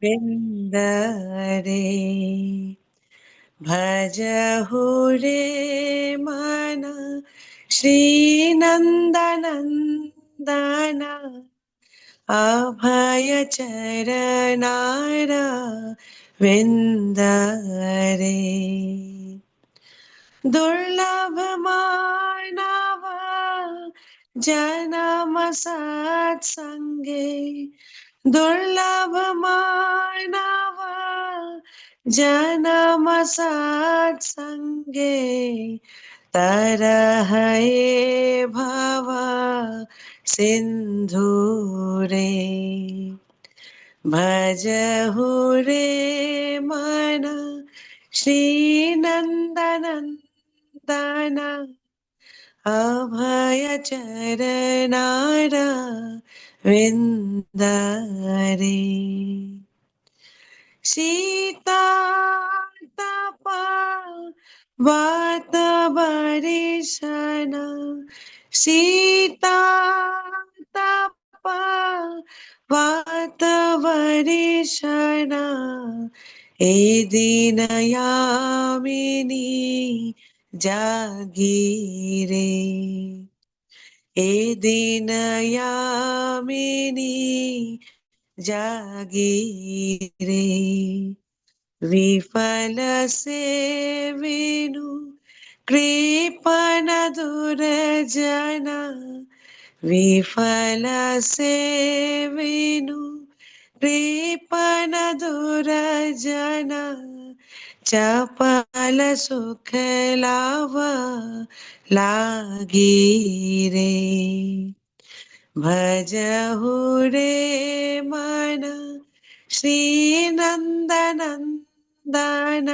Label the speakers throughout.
Speaker 1: विन्दरे भजहु रे मन श्रीनन्दनन्दन अभय चरणार विन्दरे दुर्लभ मानव जनम सत्संगे दुर्लभ मानव जनम सत्संगे तरहये भव सिंधुरे भजहु रे मन श्रीनन्दनन्दन अभय चरणार विन्दरे शीतातप वात बरिशन शीतातप वात बरिशन ए दीन यामिनी जागीरे ए दीन यामिनी जागीरे विफल से विनु कृपण दुर्जन विफल से विनु कृपण दुर्जन चपल सुख लाभ लागी रे भजहु रे मन श्रीनन्दनन्दन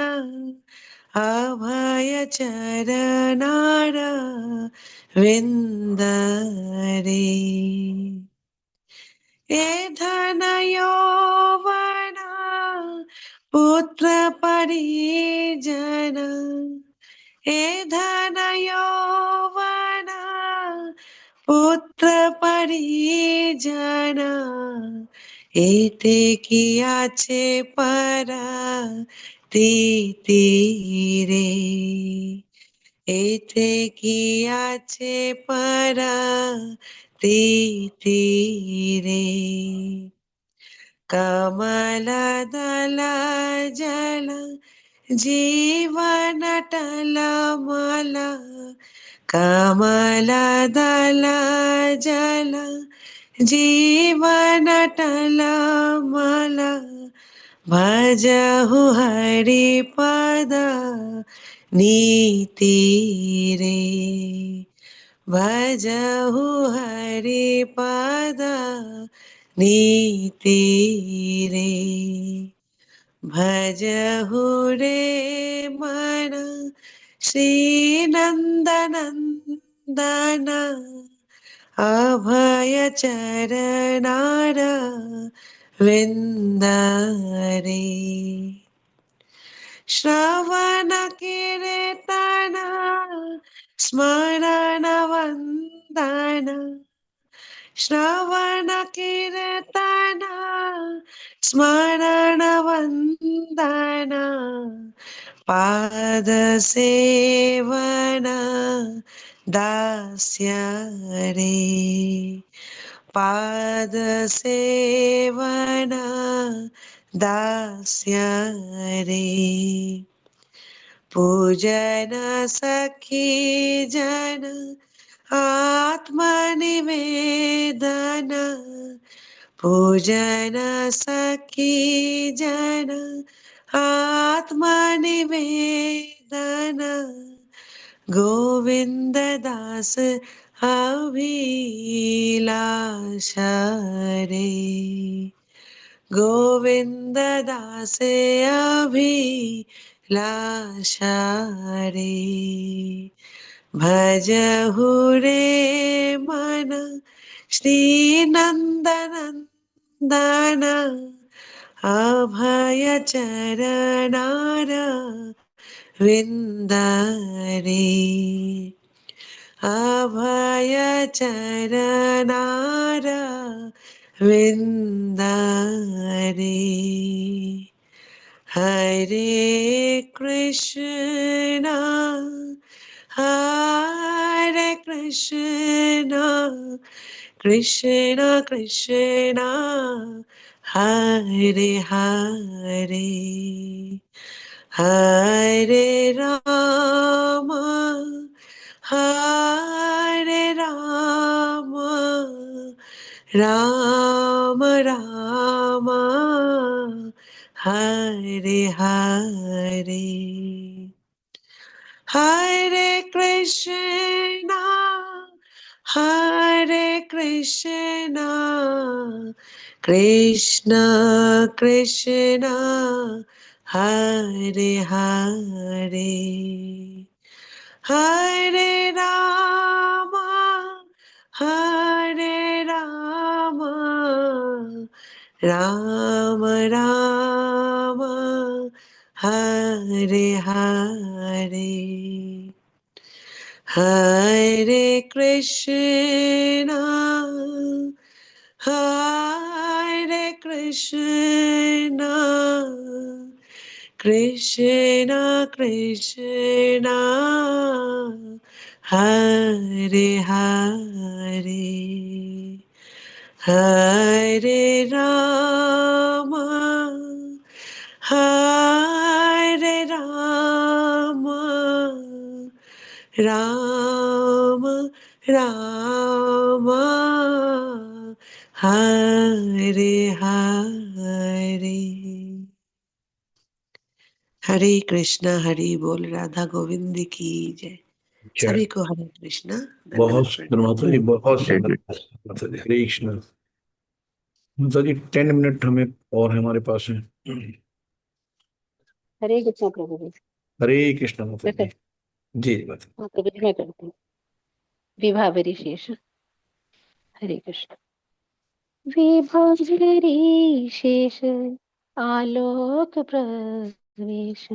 Speaker 1: अभय चरणार विन्दरे ए धन यौवन पुत्र परिजन ए धन यौवन पुत्र परिजन एते की আছে परा तीरे एते की আছে परा तीरे कमल दल जल जीवन टलमल कमल दल जल जीवन टलमल भजहु हरि पद नीति रे भजहु हरि पद नीति रे भजहु रे मन श्रीनन्दनन्दन अभय चरणार विन्दरे श्रवण कीर्तन स्मरण वन्दन श्रवण कीर्तन स्मरण वन्दन पाद सेवन दास्य रे पाद सेवन दास्य रे पूजन सखी जन आत्मनिवेदन पूजन सखी जन आत्मनिवेदन गोविंद दास अभिलाष रे गोविंद दास अभिलाष रे भजहु रे मन श्रीनन्दनन्दन अभय चरणार विन्दरे अभय चरणार विन्दरे Hare Krishna, Hare Krishna, Krishna Krishna, Hare Hare, Hare Rama, Hare Rama, Rama Rama, Hare Hare, Hare Krishna, Hare Krishna, Krishna Krishna, Hare Hare, Hare Rama, Hare Rama, Rama Rama, Hare Hare, Hare Krishna, Hare Krishna, Krishna Krishna, Hare Hare, Hare Rama, Hare Rama, Rama Rama, Hare Hare. हरे कृष्णा हरि बोल, राधा गोविंद की जय।
Speaker 2: जय।
Speaker 1: सभी को हरे कृष्णा,
Speaker 2: बहुत
Speaker 1: दंडवत
Speaker 2: सुंदर माता जी, बहुत सुंदर माता जी। हरे कृष्ण माता जी। 10 मिनट हमें और है हमारे पास है।
Speaker 3: हरे कृष्ण प्रभु जी।
Speaker 2: हरे कृष्ण माता
Speaker 3: मैं
Speaker 2: जी। जी माता।
Speaker 3: हाँ प्रभु जी मैं करती हूँ। विभावरी शेष। हरे कृष्ण। विभावरी शेष आलोक प्रवेश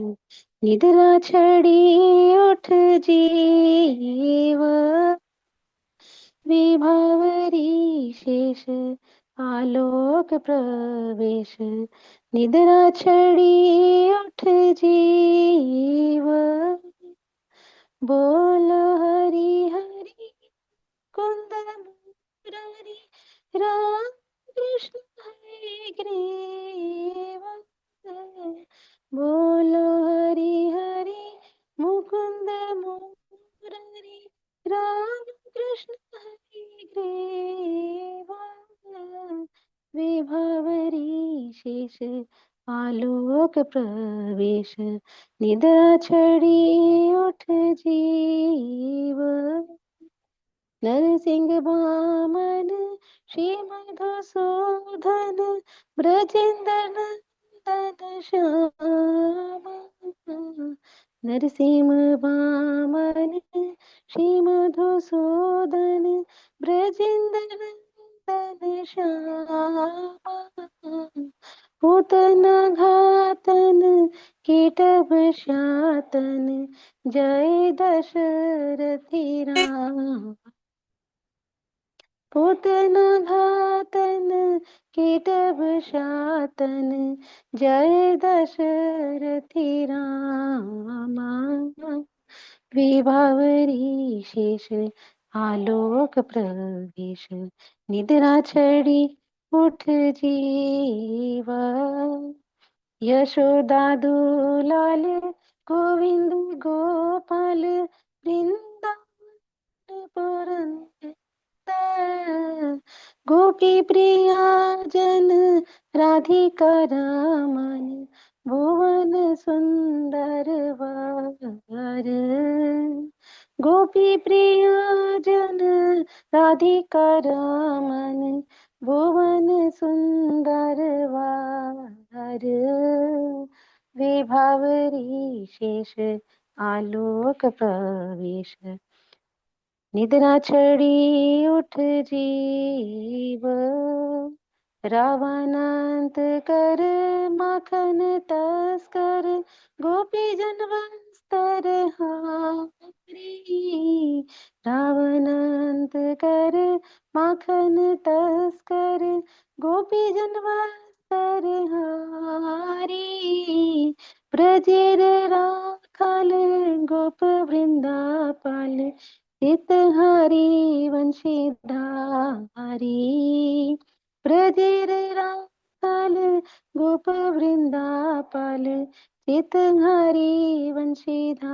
Speaker 3: निद्रा छड़ी उठ जीव। विभावरी शेष आलोक प्रवेश निद्रा छड़ी उठ जीव। बोल हरि हरि कुंद मुरारी राम कृष्ण हरे ग्रीव। बोलो हरि हरि मुकुंद मुरारी राम कृष्ण हरे ग्रीव। विभावरी शेष आलोक प्रवेश निद्रा छड़ी उठ जीव। नरसिंह वामन श्री मधुसूदन ब्रजेंद्र नंदन श्याम। नरसिंह वामन श्री मधुसूदन ब्रजेंद्र नंदन श्याम। पूतन घातन कीटभ शातन जय दशरथी राम। पूतन घातन कीटभ शातन जय दशरथी रामा। विभावरी शेष आलोक प्रवेश निद्रा छड़ी उठ जीवा। यशोदा दुलाल गोविंद गोपाल वृंदावन पुरंदर गोपी प्रिया जन राधिका रमन भुवन सुंदर वर। गोपी प्रिया जन राधिका रमन भुवन सुंदर वर। विभावरी शेष आलोक प्रवेश निद्रा छड़ी उठ जीव। रावणांत कर माखन तस्कर गोपी जन वस्तर हारी। रावणांत कर माखन तस्कर गोपी जन वस्तर हारी। गोप वृंदापाल चितहारी वंशीधारी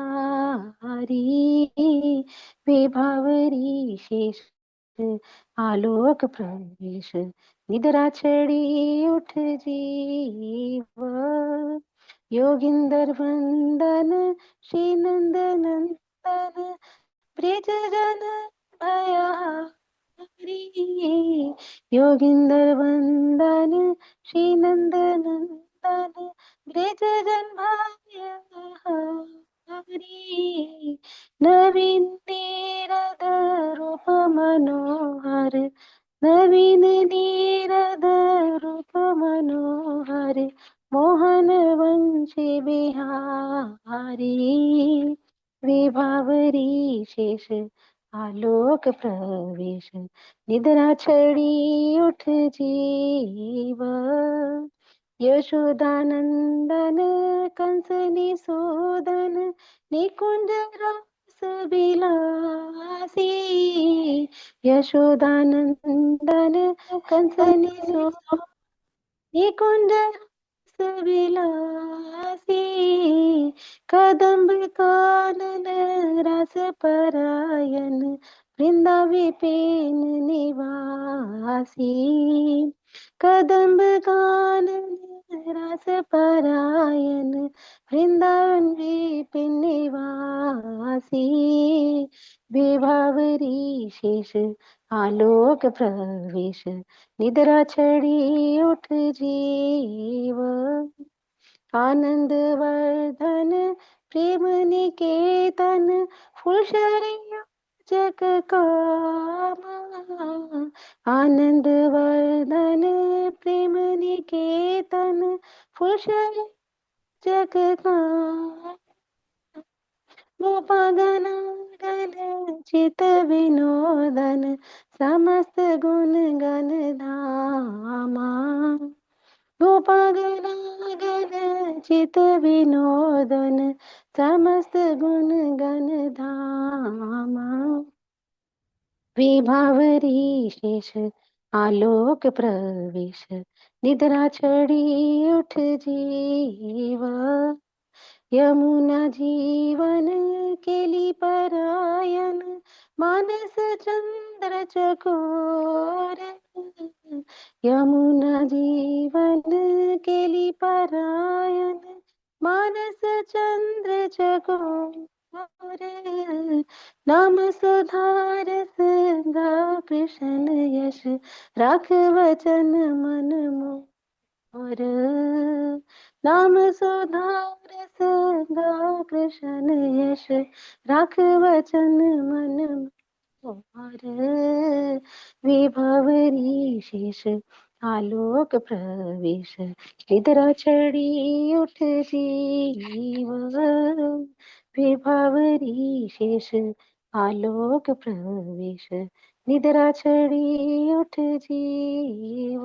Speaker 3: विभावरी शेष आलोक प्रवेश निद्रा चढ़ी उठ जीव योगिंदर वंदन श्री नंद नंदन ब्रिज जन भयारी योगिंदर वंदन श्री नंद नंदन ब्रिज जन भयारी नवीन नीरद रूप मनोहर नवीन नीरद रूप मनोहर मोहन वंशी बिहारी विभावरी शेष आलोक प्रवेश निद्रा चढ़ी उठ जीव यशोदानंदन कंस निसूदन निकुंज रस बिलासी यशोदानंदन कंस निसूदन निकुंज रस बिलासी कदम्ब कानन रस परायन वृंदावी पेन निवासी कदम्ब कानन रस परायन वृंदावन विपिन निवासी विभावरी शेष आलोक प्रवेश निद्रा चढ़ी उठ जीव आनंद वर्धन प्रेम निकेतन फुलशरिया जग कामा आनंद वर्धन प्रेम निकेतन फुलशरिया जग कामा गोपागण गण चित विनोदन समस्त गुण गण धामा गोपागण गण चित विनोदन समस्त गुण गण धामा विभावरी शेष आलोक प्रवेश निद्रा चढ़ी उठ जीव यमुना जीवन केली परायन मानस चंद्र चकोर यमुना जीवन केली परायन मानस चंद्र चकोर नाम सुधारस गा कृष्ण यश राख वचन मन मोर नाम सुधारस गा कृष्ण यश राख वचन मन मोर विभावरी शेष आलोक प्रवेश निद्रा चढ़ी उठ जीव विभावरी शेष आलोक प्रवेश निद्रा चढ़ी उठ जीव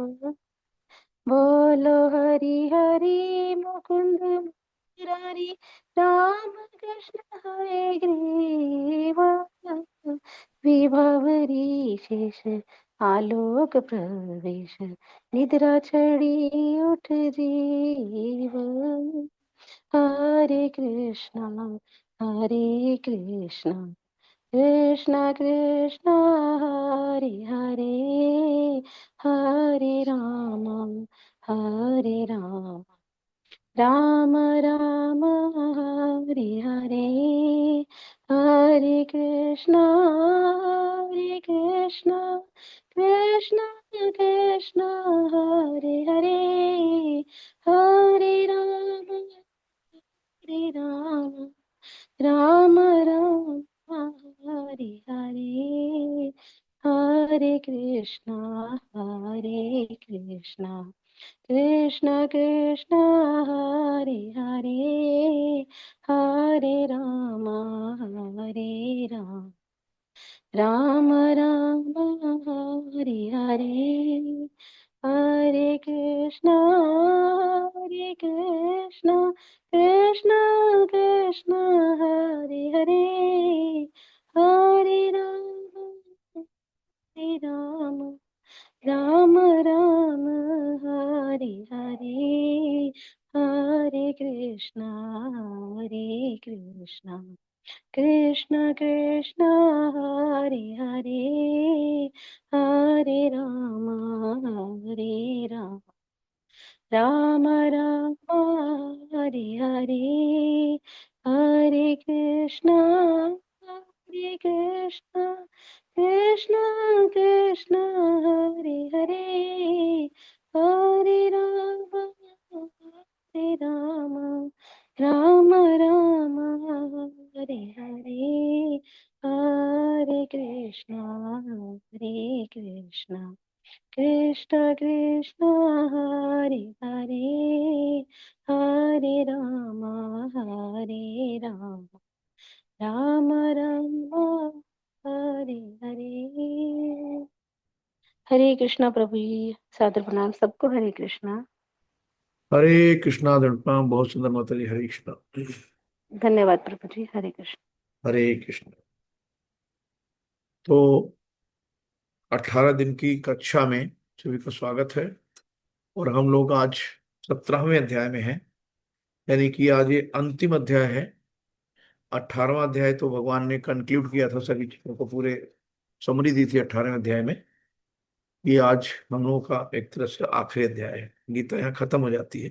Speaker 3: बोलो हरि हरि मुकुंद मुरारी राम कृष्ण हरे ग्रीवा विभावरी शेष आलोक प्रवेश निद्रा चढ़ी उठ जीव हरे कृष्णा कृष्णा कृष्णा हरे हरे हरे राम राम राम हरे हरे हरे कृष्णा कृष्णा कृष्णा हरे हरे हरे राम राम राम हरे हरे हरे कृष्णा कृष्णा कृष्णा हरे हरे हरे राम राम राम हरे हरे हरे कृष्णा कृष्णा कृष्णा हरे हरे हरे राम राम राम हरे हरे कृष्ण हरे कृष्ण कृष्ण कृष्ण हरे हरे हरे राम राम राम हरे हरे हरे कृष्ण कृष्ण कृष्ण हरे हरे हरे राम राम राम हरे हरे हरे कृष्ण कृष्ण कृष्ण हरे हरे हरे राम राम राम हरे हरे। हरे कृष्णा प्रभु जी, सादर प्रणाम सबको। हरे कृष्णा।
Speaker 2: हरे कृष्णा दंडपाम, बहुत सुंदर माता जी। हरे कृष्णा।
Speaker 3: धन्यवाद प्रभु जी। हरे कृष्ण।
Speaker 2: हरे कृष्ण। तो 18 दिन की कक्षा में सभी का स्वागत है। और हम लोग आज 17वें अध्याय में हैं, यानी कि आज ये अंतिम अध्याय है। 18वां अध्याय तो भगवान ने कंक्लूड किया था, सभी चीजों को पूरे समरी दी थी 18वें अध्याय में। ये आज हम लोगों का एक तरह से आखिरी अध्याय है, गीता यहाँ खत्म हो जाती है।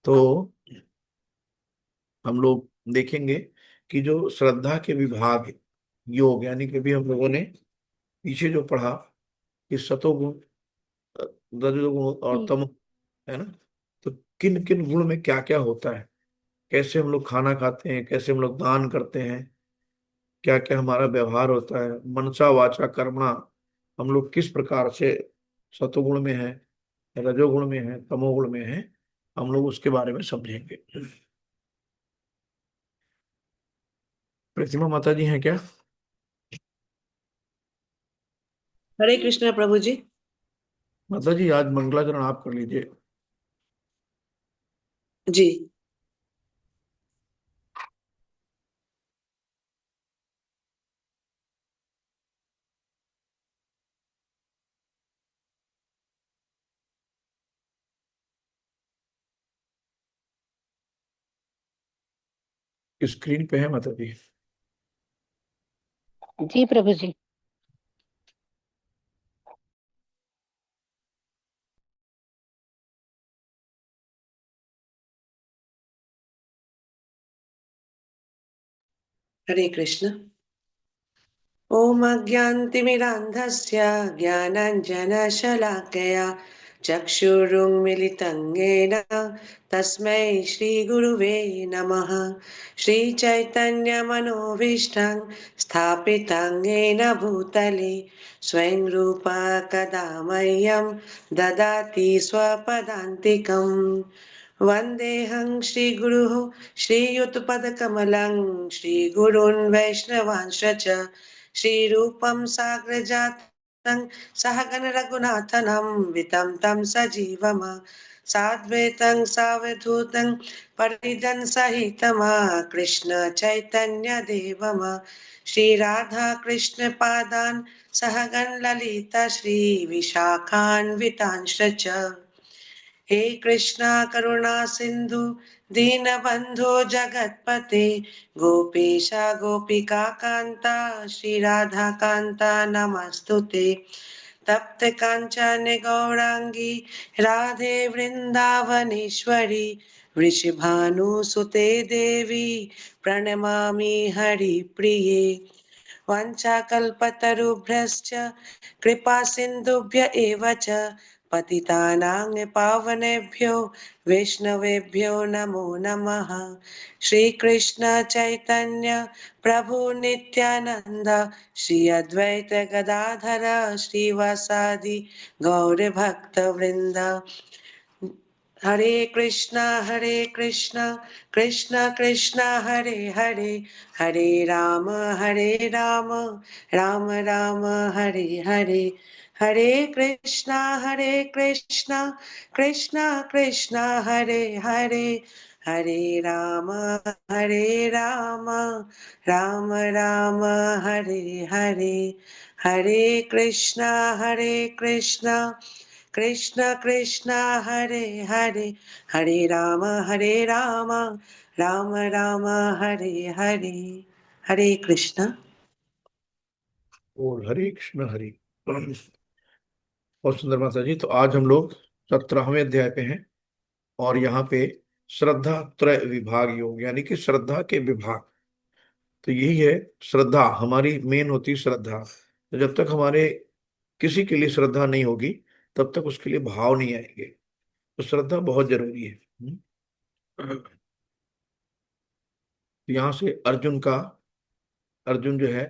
Speaker 2: तो हम लोग देखेंगे कि जो श्रद्धा के विभाग योग, यानी कि भी हम लोगों ने पीछे जो पढ़ा कि सतोगुण, रजोगुण और
Speaker 3: जी
Speaker 2: तमो, है ना। तो किन किन गुण में क्या क्या होता है, कैसे हम लोग खाना खाते हैं, कैसे हम लोग दान करते हैं, क्या क्या हमारा व्यवहार होता है, मनसा वाचा कर्मणा हम लोग किस प्रकार से सतोगुण में है, रजोगुण में है, तमोगुण में है, हम लोग उसके बारे में समझेंगे। प्रतिमा माता जी हैं क्या?
Speaker 1: हरे कृष्ण प्रभु जी।
Speaker 2: माता जी आज मंगलाचरण आप कर लीजिए।
Speaker 1: जी।
Speaker 2: स्क्रीन पे है माता जी।
Speaker 3: जी प्रभु जी।
Speaker 1: हरे कृष्ण। ॐ अज्ञानतिमिरान्धस्य ज्ञानाञ्जनशलाकया चक्षुरुन्मिलितं येन तस्मै श्रीगुरुवे नमः। श्रीचैतन्यमनोभीष्टं स्थापितं येन भूतले स्वयं रूपा कदा मह्यं ददाति स्वपदान्तिकम्। वन्देऽहं श्रीगुरुः श्रीयुतपदकमलं श्रीगुरून् वैष्णवांश्च श्रीरूपं साग्रजातं सहगण रघुनाथनं वितं तं सजीवम् साद्वैतं सावधूतं परिजन सहितं कृष्ण चैतन्य देवम् श्रीराधा कृष्ण पादान् सहगण ललिता श्री विशाखान्वितांश्च हे कृष्णा करुणा सिंधु दीनबंधो जगतपते गोपेशा गोपिका कांता श्री राधा कांता नमस्तुते तप्त कांचन गौरांगी राधे वृंदावनेश्वरी वृषभानुसुते देवी प्रणमामि हरिप्रिये वाञ्छाकल्पतरुभ्यश्च कृपा सिन्धुभ्य एव च पतितानां पावनेभ्यो वैष्णवेभ्यो नमो नमः। श्री कृष्ण चैतन्य प्रभु नित्यानंद श्री अद्वैत गदाधर श्रीवासादि गौर भक्त वृंद। हरे कृष्णा कृष्ण कृष्ण हरे हरे हरे राम राम राम हरे हरे हरे कृष्णा कृष्ण कृष्ण हरे हरे हरे राम राम राम हरे हरे हरे कृष्णा कृष्ण कृष्ण हरे हरे, हरे राम राम राम हरे हरे। हरे कृष्ण।
Speaker 2: और हरे कृष्ण हरे। बहुत सुंदर माता जी। तो आज हम लोग 17वें अध्याय पे हैं और यहाँ पे श्रद्धा त्रय विभाग योग यानी कि श्रद्धा के विभाग। तो यही है, श्रद्धा हमारी मेन होती है श्रद्धा। तो जब तक हमारे किसी के लिए श्रद्धा नहीं होगी तब तक उसके लिए भाव नहीं आएंगे। तो श्रद्धा बहुत जरूरी है। यहाँ से अर्जुन जो है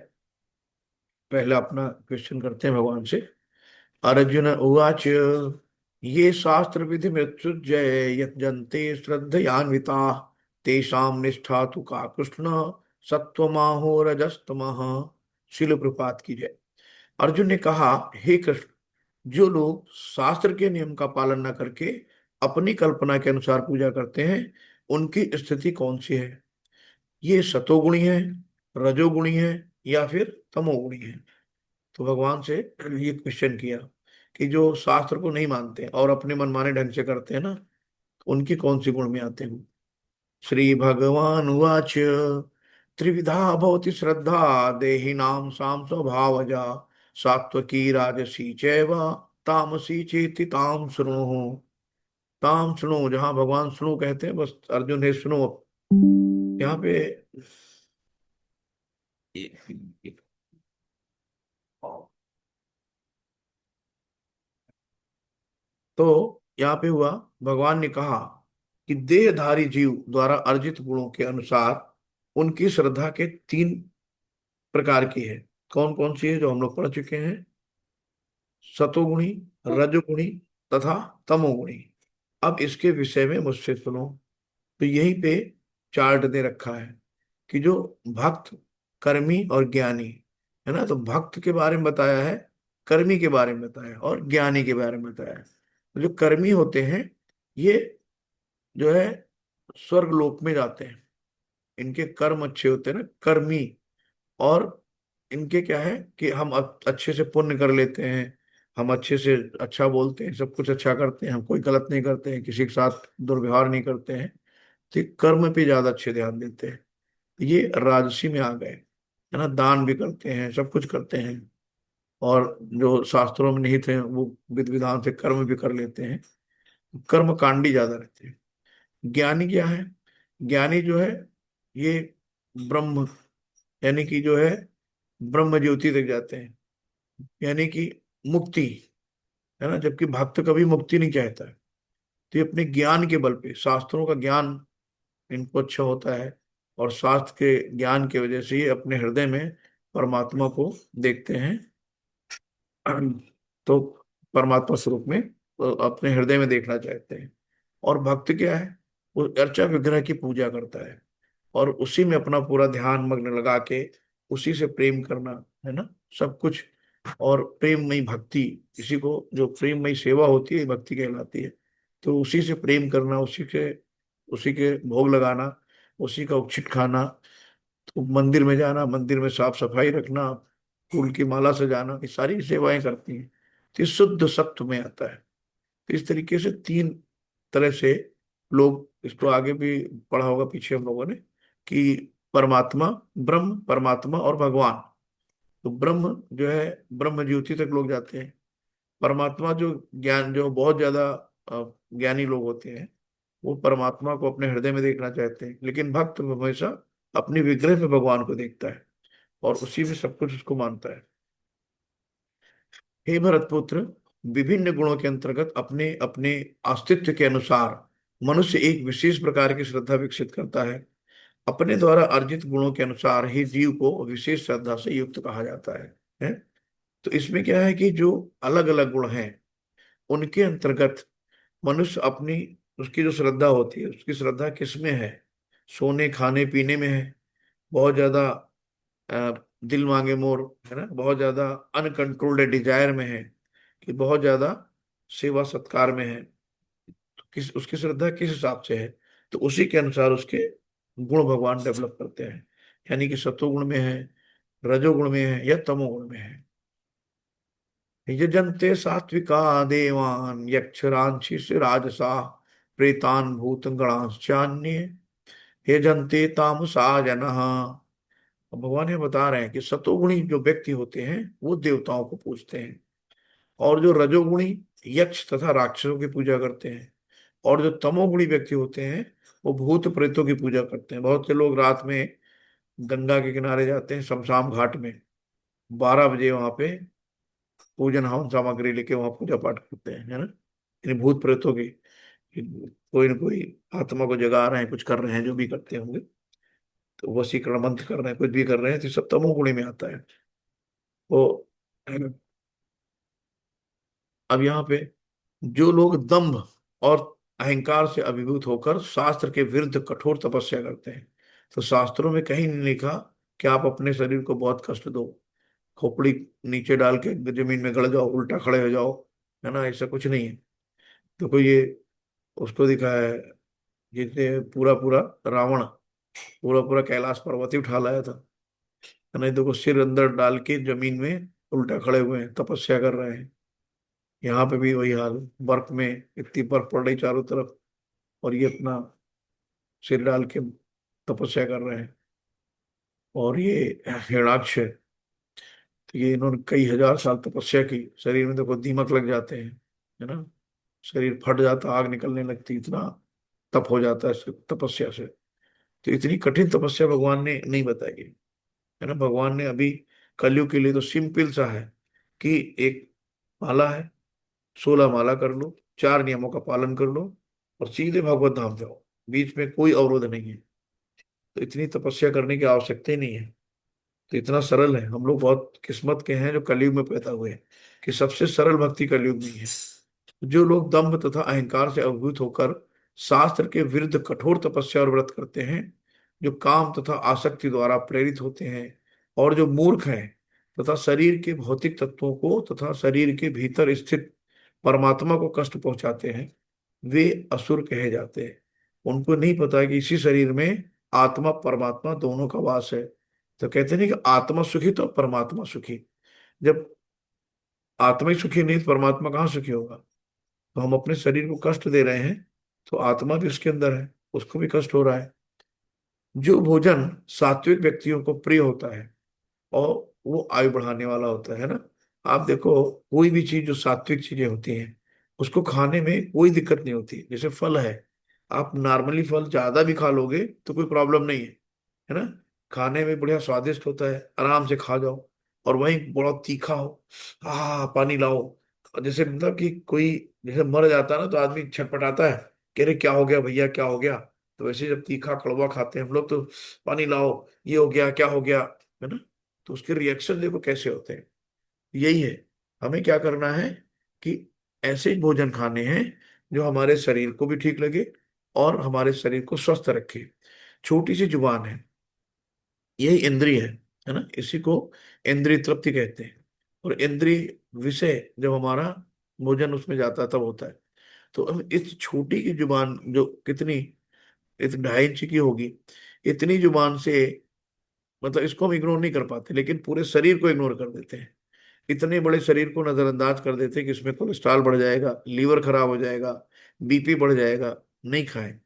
Speaker 2: पहला अपना क्वेश्चन करते हैं भगवान से। अर्जुन उवाच ये शास्त्र विधि मृत्युजय यजन्ते श्रद्धयान्विता तेषां निष्ठा तु का कृष्ण सत्वमाहो रजस्तमः। शिल प्रपात की जय। अर्जुन ने कहा, हे कृष्ण, जो लोग शास्त्र के नियम का पालन न करके अपनी कल्पना के अनुसार पूजा करते हैं उनकी स्थिति कौन सी है? ये सतोगुणी है, रजोगुणी है या फिर तमोगुणी है? तो भगवान से ये क्वेश्चन किया कि जो शास्त्र को नहीं मानते और अपने मनमाने ढंग से करते हैं ना, उनकी कौन सी गुण में आते हैं? श्री भगवान उवाच त्रिविधा भवति श्रद्धा देहिनां साम स्वभावजा सात्वकी राजसी चैव तामसी चेति ताम शृणु। ताम शृणु, जहां भगवान शृणु कहते हैं बस अर्जुन है सुनो। यहाँ पे तो यहाँ पे हुआ, भगवान ने कहा कि देहधारी जीव द्वारा अर्जित गुणों के अनुसार उनकी श्रद्धा के 3 प्रकार की है। कौन कौन सी है? जो हम लोग पढ़ चुके हैं, सतोगुणी, रजोगुणी तथा तमोगुणी। अब इसके विषय में मुझसे सुनो। तो यहीं पे चार्ट दे रखा है कि जो भक्त, कर्मी और ज्ञानी है ना, तो भक्त के बारे में बताया है, कर्मी के बारे में बताया है और ज्ञानी के बारे में बताया है। तो जो कर्मी होते हैं ये जो है स्वर्ग लोक में जाते हैं। इनके कर्म अच्छे होते हैं ना, कर्मी। और इनके क्या है कि हम अच्छे से पुण्य कर लेते हैं, हम अच्छे से अच्छा बोलते हैं, सब कुछ अच्छा करते हैं, हम कोई गलत नहीं करते हैं, किसी के साथ दुर्व्यवहार नहीं करते हैं, तो ये कर्म पे ज्यादा अच्छे ध्यान देते हैं। तो ये राजसी में आ गए, है ना। दान भी करते हैं, सब कुछ करते हैं, और जो शास्त्रों में निहित है वो विधि विधान से कर्म भी कर लेते हैं। कर्म कांडी ज्यादा रहते हैं। ज्ञानी क्या है? ज्ञानी जो है ये ब्रह्म यानी कि जो है ब्रह्म ज्योति तक जाते हैं, यानी कि मुक्ति, है ना। जबकि भक्त कभी मुक्ति नहीं चाहता है। तो ये अपने ज्ञान के बल पे, शास्त्रों का ज्ञान इनको अच्छा होता है और शास्त्र के ज्ञान की वजह से ये अपने हृदय में परमात्मा को देखते हैं। तो परमात्मा स्वरूप में अपने हृदय में देखना चाहते हैं। और भक्त क्या है? वो अर्चा विग्रह की पूजा करता है और उसी में अपना पूरा ध्यान मग्न लगा के उसी से प्रेम करना, है ना, सब कुछ। और प्रेममयी भक्ति, इसी को जो प्रेममयी सेवा होती है भक्ति कहलाती है। तो उसी से प्रेम करना, उसी के भोग लगाना, उसी का उच्छिष्ट खाना, तो मंदिर में जाना, मंदिर में साफ सफाई रखना, फूल की माला सजाना, ये सारी सेवाएं करती हैं। तो ये शुद्ध सत्व में आता है। तो इस तरीके से 3 तरह से लोग, इसको आगे भी पढ़ा होगा पीछे हम लोगों ने, कि परमात्मा, ब्रह्म, परमात्मा और भगवान। तो ब्रह्म जो है ब्रह्म ज्योति तक लोग जाते हैं। परमात्मा जो ज्ञान, जो बहुत ज्यादा ज्ञानी लोग होते हैं, वो परमात्मा को अपने हृदय में देखना चाहते हैं। लेकिन भक्त हमेशा अपनी विग्रह में भगवान को देखता है और उसी में सब कुछ उसको मानता है। हे भरतपुत्र, विभिन्न गुणों के अंतर्गत अपने अपने अस्तित्व के अनुसार मनुष्य एक विशेष प्रकार की श्रद्धा विकसित करता है। अपने द्वारा अर्जित गुणों के अनुसार ही जीव को विशेष श्रद्धा से युक्त कहा जाता है? तो इसमें क्या है कि जो अलग अलग गुण हैं उनके अंतर्गत मनुष्य अपनी, उसकी जो श्रद्धा होती है, उसकी श्रद्धा किसमें है? सोने खाने पीने में है, बहुत ज्यादा दिल मांगे मोर, है ना, बहुत ज्यादा अनकंट्रोल्ड डिजायर में है, कि बहुत ज्यादा सेवा सत्कार में है। तो किस उसकी श्रद्धा किस हिसाब से है, तो उसी के अनुसार उसके गुण भगवान डेवलप करते हैं। यानी कि सतोगुण में है, रजोगुण में है या तमोगुण में है। यजन्ते सात्विका देवान यक्षरांशिष राजसा प्रेतान भूत गणाश्चान्य यजन्ते तामसा जनः। अब भगवान ये बता रहे हैं कि सतोगुणी जो व्यक्ति होते हैं वो देवताओं को पूजते हैं, और जो रजोगुणी यक्ष तथा राक्षसों की पूजा करते हैं, और जो तमोगुणी व्यक्ति होते हैं वो भूत प्रेतों की पूजा करते हैं। बहुत से लोग रात में गंगा के किनारे जाते हैं, शमशान घाट में 12 बजे वहां पे पूजन हवन सामग्री लेके वहां पूजा पाठ करते हैं, है ना। इन भूत प्रेतों की कोई न कोई आत्मा को जगा रहे हैं, कुछ कर रहे हैं, जो भी करते होंगे, तो वशीकरण मंत्र कर रहे हैं, कुछ भी कर रहे हैं, तो ये सब तमोगुणी में आता है वो। अब यहाँ पे जो लोग दंभ और अहंकार से अभिभूत होकर शास्त्र के विरुद्ध कठोर तपस्या करते हैं, तो शास्त्रों में कहीं नहीं लिखा कि आप अपने शरीर को बहुत कष्ट दो, खोपड़ी नीचे डाल के जमीन में गड़ जाओ, उल्टा खड़े हो जाओ, है ना, ऐसा कुछ नहीं है। देखो ये उसको दिखा है जिसने पूरा पूरा रावण पूरा पूरा कैलाश पर्वत ही उठा लाया था, है ना। देखो सिर अंदर डाल के जमीन में उल्टा खड़े हुए हैं, तपस्या कर रहे हैं। यहाँ पे भी वही हाल, बर्फ में इतनी बर्फ पड़ रही चारों तरफ, और ये अपना सिर डाल के तपस्या कर रहे हैं। और ये हिरणाक्ष है, तो ये इन्होंने कई हजार साल तपस्या की, शरीर में देखो दीमक लग जाते हैं, है ना, शरीर फट जाता, आग निकलने लगती, इतना तप हो जाता है तपस्या से। तो इतनी कठिन तपस्या भगवान ने नहीं बताई है ना। भगवान ने अभी कलयुग के लिए तो सिंपल सा है कि एक माला है, 16 माला कर लो, 4 नियमों का पालन कर लो, और सीधे भगवत धाम जाओ, बीच में कोई अवरोध नहीं है। तो इतनी तपस्या करने की आवश्यकता ही नहीं है। तो इतना सरल है। हम लोग बहुत किस्मत के हैं जो कलयुग में पैदा हुए हैं, कि सबसे सरल भक्ति कलयुग में ही है। जो लोग दंभ तथा अहंकार से अभिभूत होकर शास्त्र के विरुद्ध कठोर तपस्या और व्रत करते हैं, जो काम तथा आसक्ति द्वारा प्रेरित होते हैं, और जो मूर्ख हैं तथा शरीर के भौतिक तत्वों को तथा शरीर के भीतर स्थित परमात्मा को कष्ट पहुंचाते हैं, वे असुर कहे जाते हैं। उनको नहीं पता कि इसी शरीर में आत्मा परमात्मा दोनों का वास है। तो कहते नहीं कि आत्मा सुखी तो परमात्मा सुखी। जब आत्मा ही सुखी नहीं तो परमात्मा कहाँ सुखी होगा। तो हम अपने शरीर को कष्ट दे रहे हैं, तो आत्मा भी उसके अंदर है, उसको भी कष्ट हो रहा है। जो भोजन सात्विक व्यक्तियों को प्रिय होता है और वो आयु बढ़ाने वाला होता है ना। आप देखो कोई भी चीज जो सात्विक चीजें होती हैं उसको खाने में कोई दिक्कत नहीं होती। जैसे फल है, आप नॉर्मली फल ज्यादा भी खा लोगे तो कोई प्रॉब्लम नहीं है ना। खाने में बढ़िया स्वादिष्ट होता है, आराम से खा जाओ। और वहीं बड़ा तीखा हो, पानी लाओ। और जैसे मतलब कि कोई जैसे मर जाता है ना तो आदमी छटपटाता है कि अरे क्या हो गया भैया, क्या हो गया। तो वैसे जब तीखा कड़वा खाते हैं हम लोग तो पानी लाओ, ये हो गया, क्या हो गया, है ना। तो उसके रिएक्शन देखो कैसे होते हैं। यही है, हमें क्या करना है कि ऐसे ही भोजन खाने हैं जो हमारे शरीर को भी ठीक लगे और हमारे शरीर को स्वस्थ रखे। छोटी सी जुबान है, यही इंद्रिय है ना, इसी को इंद्रिय तृप्ति कहते हैं। और इंद्रिय विषय जब हमारा भोजन उसमें जाता है तब होता है। तो हम इस छोटी की जुबान जो कितनी, 2.5 इंच की होगी, इतनी जुबान से मतलब इसको हम इग्नोर नहीं कर पाते, लेकिन पूरे शरीर को इग्नोर कर देते हैं। इतने बड़े शरीर को नजरअंदाज कर देते हैं कि इसमें कोलेस्ट्रॉल बढ़ जाएगा, लीवर खराब हो जाएगा, बीपी बढ़ जाएगा, नहीं खाएं।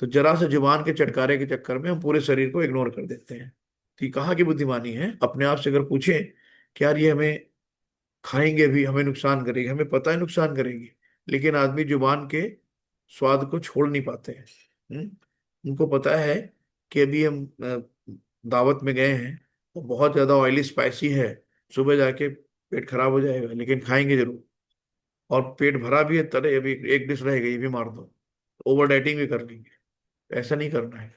Speaker 2: तो जरा से जुबान के चटकारे के चक्कर में हम पूरे शरीर को इग्नोर कर देते हैं। तो ये कहाँ की बुद्धिमानी है। अपने आप से अगर पूछें कि यार ये हमें खाएंगे भी हमें नुकसान करेगी, हमें पता है नुकसान करेगी, लेकिन आदमी जुबान के स्वाद को छोड़ नहीं पाते हैं। उनको पता है कि अभी हम दावत में गए हैं तो बहुत ज्यादा ऑयली स्पाइसी है, सुबह जाके पेट खराब हो जाएगा, लेकिन खाएंगे जरूर। और पेट भरा भी है, तले अभी एक डिश रह गई भी मार दो, ओवर डाइटिंग भी कर लेंगे। ऐसा नहीं करना है।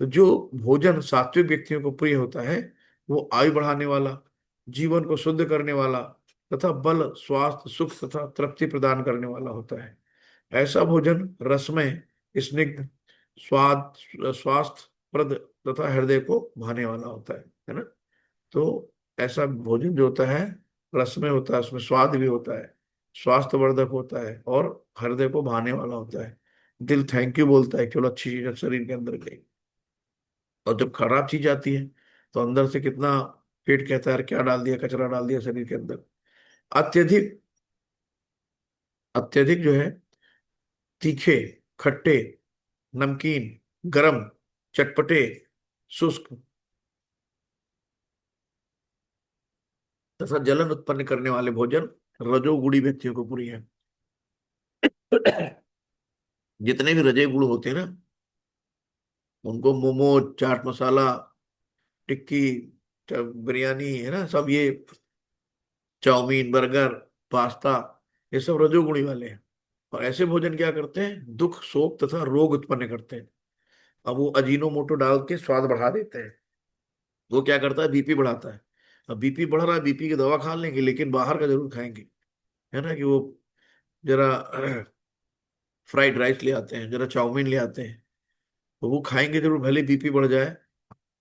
Speaker 2: तो जो भोजन सात्विक व्यक्तियों को प्रिय होता है वो आयु बढ़ाने वाला, जीवन को शुद्ध करने वाला तथा बल स्वास्थ्य सुख तथा तृप्ति प्रदान करने वाला होता है। ऐसा भोजन रसमय, स्निग्ध, स्वाद स्वास्थ्य प्रद तथा हृदय को भाने वाला होता है ना। तो ऐसा भोजन जो होता है रसमय होता है, उसमें स्वाद भी होता है, स्वास्थ्यवर्धक होता है और हृदय को भाने वाला होता है। दिल थैंक यू बोलता है, चलो अच्छी चीज शरीर के अंदर गई। और जब खराब चीज आती है तो अंदर से कितना पेट कहता है यार क्या डाल दिया, कचरा डाल दिया शरीर के अंदर। अत्यधिक अत्यधिक जो है तीखे, खट्टे, नमकीन, गरम, चटपटे, शुष्क तथा जलन उत्पन्न करने वाले भोजन रजोगुणी व्यक्तियों को प्रिय है। जितने भी रजे गुण होते हैं ना, उनको मोमो, चाट मसाला, टिक्की, बिरयानी है ना, सब ये चाउमीन, बर्गर, पास्ता, ये सब रजोगुणी वाले हैं। और ऐसे भोजन क्या करते हैं, दुख, शोक तथा रोग उत्पन्न करते हैं। अब वो अजीनोमोटो डाल के स्वाद बढ़ा देते हैं। वो क्या करता है, बीपी बढ़ाता है। अब बीपी बढ़ रहा है, बीपी की दवा खा लेंगे, लेकिन बाहर का जरूर खाएंगे, है ना, कि वो जरा फ्राइड राइस ले आते हैं, जरा चाउमीन ले आते हैं, तो वो खाएंगे जरूर, भले बीपी बढ़ जाए,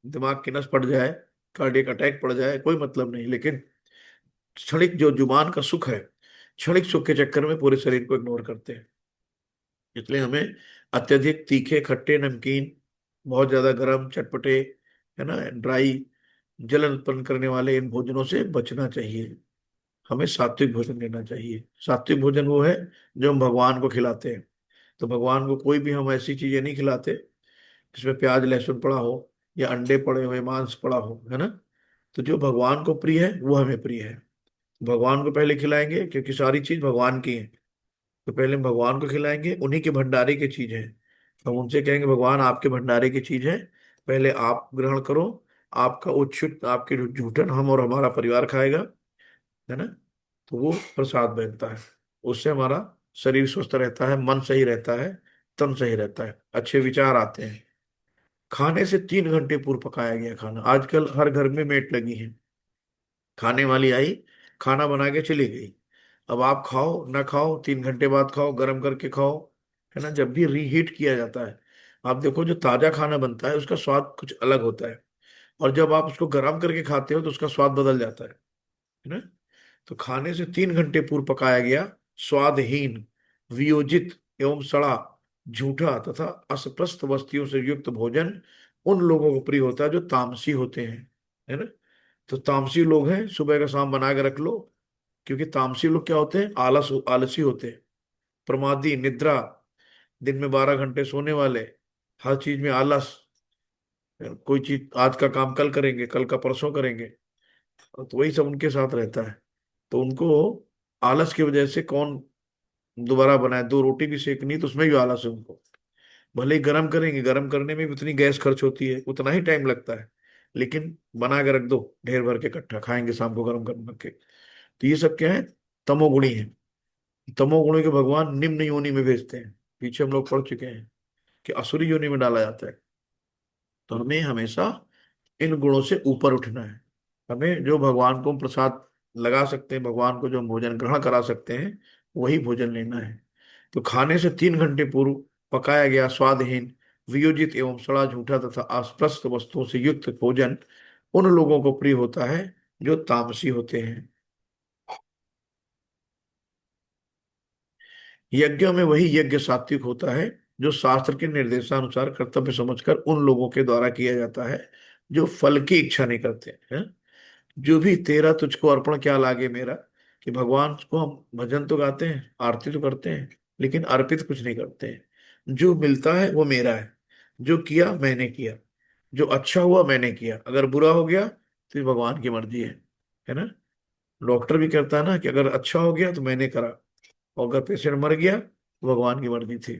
Speaker 2: दिमाग की नस फट जाए, कार्डियक अटैक पड़ जाए, कोई मतलब नहीं। लेकिन क्षणिक जो जुबान का सुख है, क्षणिक सुख के चक्कर में पूरे शरीर को इग्नोर करते हैं। इसलिए हमें अत्यधिक तीखे, खट्टे, नमकीन, बहुत ज्यादा गरम, चटपटे, है ना, ड्राई, जलन उत्पन्न करने वाले इन भोजनों से बचना चाहिए। हमें सात्विक भोजन लेना चाहिए। सात्विक भोजन वो है जो हम भगवान को खिलाते हैं। तो भगवान को कोई भी हम ऐसी चीजें नहीं खिलाते जिसमें प्याज लहसुन पड़ा हो, या अंडे पड़े हुए, मांस पड़ा हो, है ना। तो जो भगवान को प्रिय है वो हमें प्रिय है। भगवान को पहले खिलाएंगे, क्योंकि सारी चीज भगवान की है। तो पहले हम भगवान को खिलाएंगे, उन्हीं के भंडारे की चीज है। हम उनसे कहेंगे भगवान आपके भंडारे की चीज है, पहले आप ग्रहण करो। आपका उच्छिष्ट, आपके जूठन हम और हमारा परिवार खाएगा, है ना। तो वो प्रसाद बनता है। उससे हमारा शरीर स्वस्थ रहता है, मन सही रहता है, तन सही रहता है, अच्छे विचार आते हैं। खाने से 3 घंटे पूर्व पकाया गया खाना, आजकल हर घर में मेट लगी है, खाने वाली आई, खाना बना के चली गई। अब आप खाओ ना खाओ, 3 घंटे बाद खाओ, गर्म करके खाओ, है ना। जब भी रीहीट किया जाता है, आप देखो जो ताजा खाना बनता है उसका स्वाद कुछ अलग होता है, और जब आप उसको गर्म करके खाते हो तो उसका स्वाद बदल जाता है ना। तो खाने से 3 घंटे पूर्व पकाया गया स्वादहीन, वियोजित एवं सड़ा, झूठा तथा अस्पष्ट वस्तुओं से युक्त भोजन उन लोगों को प्रिय होता है जो तामसी होते हैं, है ना। तो तामसी लोग हैं, सुबह का शाम बना के रख लो। क्योंकि तामसी लोग क्या होते हैं, आलसी होते हैं, प्रमादी, निद्रा, दिन में 12 घंटे सोने वाले, हर चीज में आलस, कोई चीज आज का काम कल करेंगे, कल का परसों करेंगे। तो वही सब उनके साथ रहता है। तो उनको आलस की वजह से कौन दोबारा बनाए, 2 रोटी भी सेकनी तो उसमें भी आलस है उनको। भले ही गर्म करेंगे, गर्म करने में भी उतनी गैस खर्च होती है, उतना ही टाइम लगता है, लेकिन बना के रख दो ढेर भर के, इकट्ठा खाएंगे शाम को गर्म कर करके। तो ये सब क्या है, तमोगुणी है। तमोगुणी के भगवान निम्न योनि में भेजते हैं, पीछे हम लोग पढ़ चुके हैं कि असुरी योनि में डाला जाता है। तो हमें हमेशा इन गुणों से ऊपर उठना है। हमें जो भगवान को हम प्रसाद लगा सकते हैं, भगवान को जो हम भोजन ग्रहण करा सकते हैं, वही भोजन लेना है। तो खाने से 3 घंटे पूर्व पकाया गया स्वादहीन, वियोजित एवं सड़ा, झूठा तथा अस्पष्ट वस्तुओं से युक्त भोजन उन लोगों को प्रिय होता है जो तामसी होते हैं। यज्ञ में वही यज्ञ सात्विक होता है जो शास्त्र के निर्देशानुसार कर्तव्य समझकर उन लोगों के द्वारा किया जाता है जो फल की इच्छा नहीं करते हैं। जो भी तेरा तुझको अर्पण क्या लागे मेरा, कि भगवान को हम भजन तो गाते हैं, आरती तो करते हैं, लेकिन अर्पित कुछ नहीं करते हैं। जो मिलता है वो मेरा है, जो किया मैंने किया, जो अच्छा हुआ मैंने किया, अगर बुरा हो गया तो ये भगवान की मर्जी है ना। डॉक्टर भी कहता है ना कि अगर अच्छा हो गया तो मैंने करा, और अगर पेशेंट मर गया तो भगवान की मर्जी थी।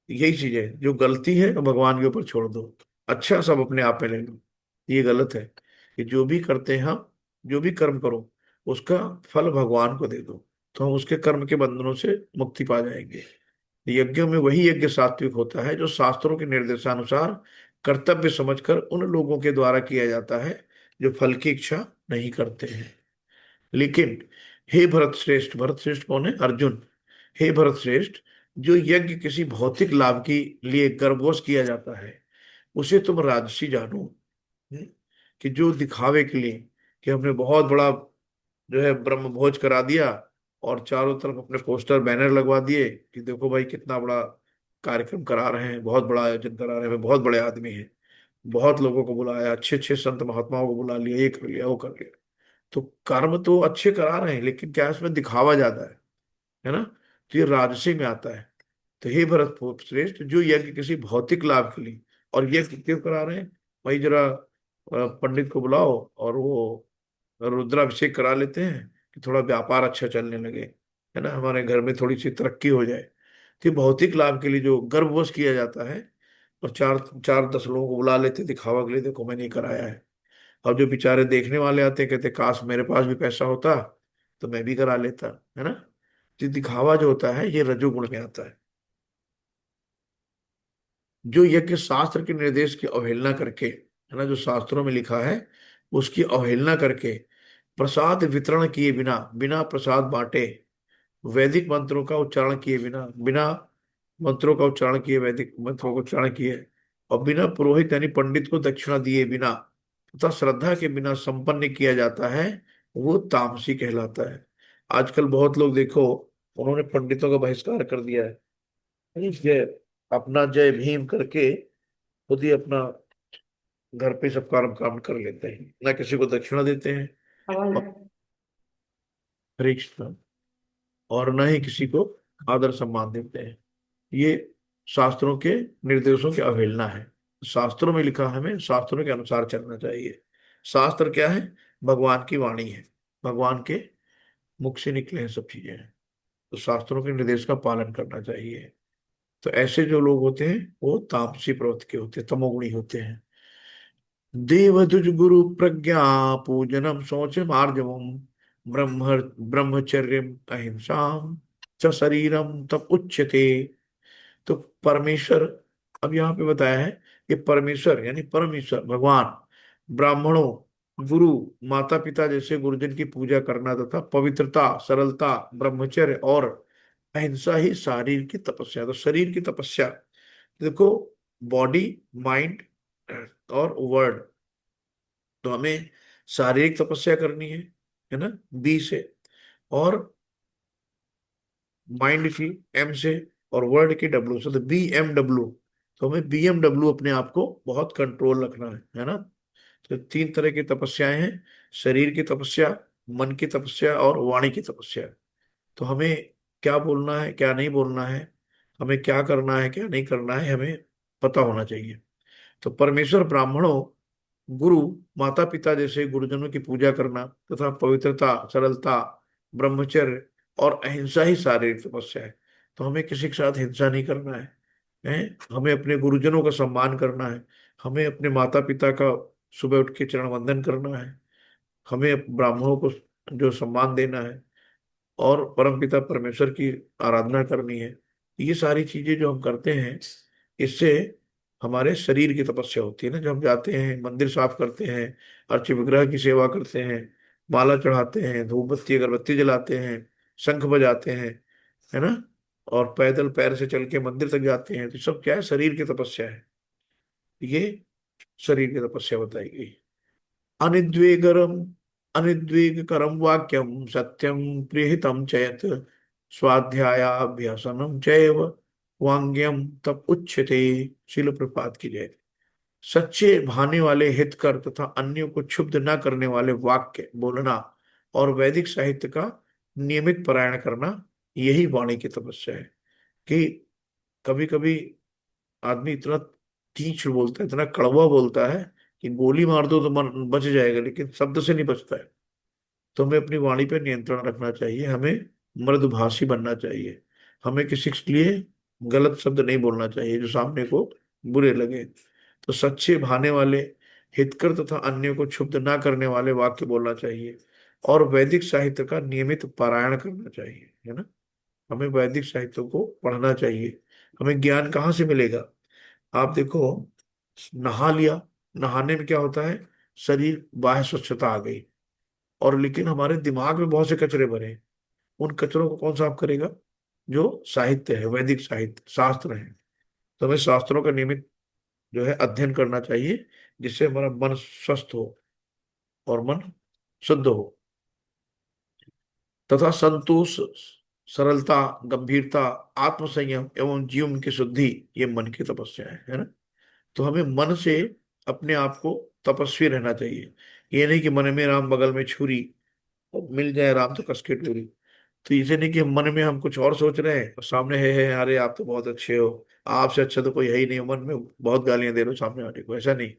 Speaker 2: यही चीज है, जो गलती है वो भगवान के ऊपर छोड़ दो, अच्छा सब अपने आप में ले लो। ये गलत है कि जो भी करते हैं हम, जो भी कर्म करो, उसका फल भगवान को दे दो, तो हम उसके कर्म के बंधनों से मुक्ति पा जाएंगे। यज्ञ में वही यज्ञ सात्विक होता है जो शास्त्रों के निर्देशानुसार कर्तव्य समझकर उन लोगों के द्वारा किया जाता है जो फल की इच्छा नहीं करते हैं। लेकिन हे भरत श्रेष्ठ, भरत श्रेष्ठ कौन है, अर्जुन, हे भरत श्रेष्ठ, जो यज्ञ किसी भौतिक लाभ के लिए गर्भवश किया जाता है उसे तुम राजसी जानो। हम्म? कि जो दिखावे के लिए, कि हमने बहुत बड़ा जो है ब्रह्म भोज करा दिया, और चारों तरफ अपने पोस्टर बैनर लगवा दिए कि देखो भाई कितना बड़ा कार्यक्रम करा रहे हैं, बहुत बड़ा आयोजन करा रहे हैं, बहुत बड़े आदमी हैं, बहुत लोगों को बुलाया, अच्छे अच्छे संत महात्माओं को बुला लिया, ये कर लिया वो कर लिया। तो कर्म तो अच्छे करा रहे हैं, लेकिन क्या इसमें दिखावा ज्यादा है ना? तो ये राजसी में आता है। तो हे भरत श्रेष्ठ, जो यज्ञ किसी भौतिक लाभ के लिए, और यज्ञ क्यों करा रहे हैं? भाई जरा पंडित को बुलाओ और वो रुद्राभिषेक करा लेते हैं कि थोड़ा व्यापार अच्छा चलने लगे, है ना, हमारे घर में थोड़ी सी तरक्की हो जाए। तो ये भौतिक लाभ के लिए जो गर्भवश किया जाता है, और चार चार 10 लोगों को बुला लेते दिखावा के लिए, देखो मैंने ये कराया है। अब जो बेचारे देखने वाले आते हैं, कहते काश मेरे पास भी पैसा होता तो मैं भी करा लेता, है ना? तो दिखावा जो होता है ये रजोगुण में आता है। जो यज्ञ शास्त्र के निर्देश की अवहेलना करके, है ना, जो शास्त्रों में लिखा है उसकी अवहेलना करके, प्रसाद वितरण किए बिना, बिना प्रसाद बांटे, वैदिक मंत्रों का उच्चारण किए बिना, बिना मंत्रों का उच्चारण किए, वैदिक मंत्रों का उच्चारण किए, और बिना पुरोहित यानी पंडित को दक्षिणा दिए बिना तथा श्रद्धा के बिना संपन्न किया जाता है, वो तामसी कहलाता है। आजकल बहुत लोग देखो, उन्होंने पंडितों का बहिष्कार कर दिया है। जय, अपना जय भीम करके खुद ही अपना घर पे सब काम काम कर लेते हैं, ना किसी को दक्षिणा देते हैं, और हरे कृष्ण, और न ही किसी को आदर सम्मान देते हैं। ये शास्त्रों के निर्देशों की अवहेलना है। शास्त्रों में लिखा है, हमें शास्त्रों के अनुसार चलना चाहिए। शास्त्र क्या है? भगवान की वाणी है, भगवान के मुख से निकले हैं सब चीजें हैं। तो शास्त्रों के निर्देश का पालन करना चाहिए। तो ऐसे जो लोग होते हैं वो तामसी प्रवृत्ति के होते हैं, तमोगुणी होते हैं। देवदुज गुरु प्रज्ञा पूजनम शौच मार्जवम ब्रह्म ब्रह्मचर्य अहिंसा च शरीरम तप उच्यते। तो परमेश्वर, अब यहाँ पे बताया है कि परमेश्वर यानी परमेश्वर भगवान, ब्राह्मणों, गुरु, माता पिता जैसे गुरुजन की पूजा करना तथा पवित्रता, सरलता, ब्रह्मचर्य और अहिंसा ही शारीर की तपस्या। तो शरीर की तपस्या देखो, बॉडी, माइंड और वर्ड, तो हमें शारीरिक तपस्या करनी है ना, बी से, और माइंड की एम से, और वर्ड की डब्ल्यू से, तो BMW। तो हमें BMW अपने आप को बहुत कंट्रोल रखना है ना? तो 3 तरह की तपस्याएं हैं: शरीर की तपस्या, मन की तपस्या और वाणी की तपस्या। तो हमें क्या बोलना है, क्या नहीं बोलना है, हमें क्या करना है, क्या नहीं करना है, हमें पता होना चाहिए। तो परमेश्वर ब्राह्मणों, गुरु, माता पिता जैसे गुरुजनों की पूजा करना तथा पवित्रता, सरलता, ब्रह्मचर्य और अहिंसा ही शारीरिक तपस्या है। तो हमें किसी के साथ हिंसा नहीं करना है? हमें अपने गुरुजनों का सम्मान करना है, हमें अपने माता पिता का सुबह उठ के चरण वंदन करना है, हमें ब्राह्मणों को जो सम्मान देना है, और परमपिता परमेश्वर की आराधना करनी है। ये सारी चीजें जो हम करते हैं, इससे हमारे शरीर की तपस्या होती है ना। जब हम जाते हैं, मंदिर साफ करते हैं, अर्च विग्रह की सेवा करते हैं, माला चढ़ाते हैं, धूप बत्ती अगरबत्ती जलाते हैं, शंख बजाते हैं, है ना, और पैदल पैर से चल के मंदिर तक जाते हैं, तो सब क्या है? शरीर की तपस्या है। ये शरीर की तपस्या बताई गई। अनिद्वेगरम अनिद्वेगकरम वाक्यम सत्यम प्रियहितम चयत स्वाध्यायाभ्यासनम चैव वांग्यम तप उच्यते। शिल प्रपात की जय। सच्चे भाने वाले हितकर तथा अन्यों को क्षुब्ध न करने वाले वाक्य बोलना और वैदिक साहित्य का नियमित पारायण करना, यही वाणी की तपस्या है। कि कभी कभी आदमी इतना तीक्ष्ण बोलता है, इतना कड़वा बोलता है कि गोली मार दो तो मन बच जाएगा, लेकिन शब्द से नहीं बचता है। तो हमें अपनी वाणी पर नियंत्रण रखना चाहिए, हमें मृदुभाषी बनना चाहिए, हमें किसी के लिए गलत शब्द नहीं बोलना चाहिए जो सामने को बुरे लगे। तो सच्चे भाने वाले, हितकर तथा अन्य को क्षुब्ध ना करने वाले वाक्य बोलना चाहिए, और वैदिक साहित्य का नियमित पारायण करना चाहिए, है ना। हमें वैदिक साहित्य को पढ़ना चाहिए। हमें ज्ञान कहाँ से मिलेगा? आप देखो, नहा लिया, नहाने में क्या होता है? शरीर बाह्य स्वच्छता आ गई, और लेकिन हमारे दिमाग में बहुत से कचरे भरे हैं। उन कचरों को कौन साफ करेगा? जो साहित्य है, वैदिक साहित्य, शास्त्र है। तो हमें शास्त्रों का नियमित जो है अध्ययन करना चाहिए, जिससे हमारा मन स्वस्थ हो और मन शुद्ध हो, तथा संतोष, सरलता, गंभीरता, आत्मसंयम एवं जीवन की शुद्धि, ये मन की तपस्या है ना। तो हमें मन से अपने आप को तपस्वी रहना चाहिए। ये नहीं कि मन में राम बगल में छुरी, और मिल जाए राम तो कस के टोरी। तो इसे नहीं कि मन में हम कुछ और सोच रहे हैं और सामने है अरे आप तो बहुत अच्छे हो, आपसे अच्छा तो कोई है ही नहीं, मन में बहुत गालियां दे रहे हो सामने वाले को, ऐसा नहीं।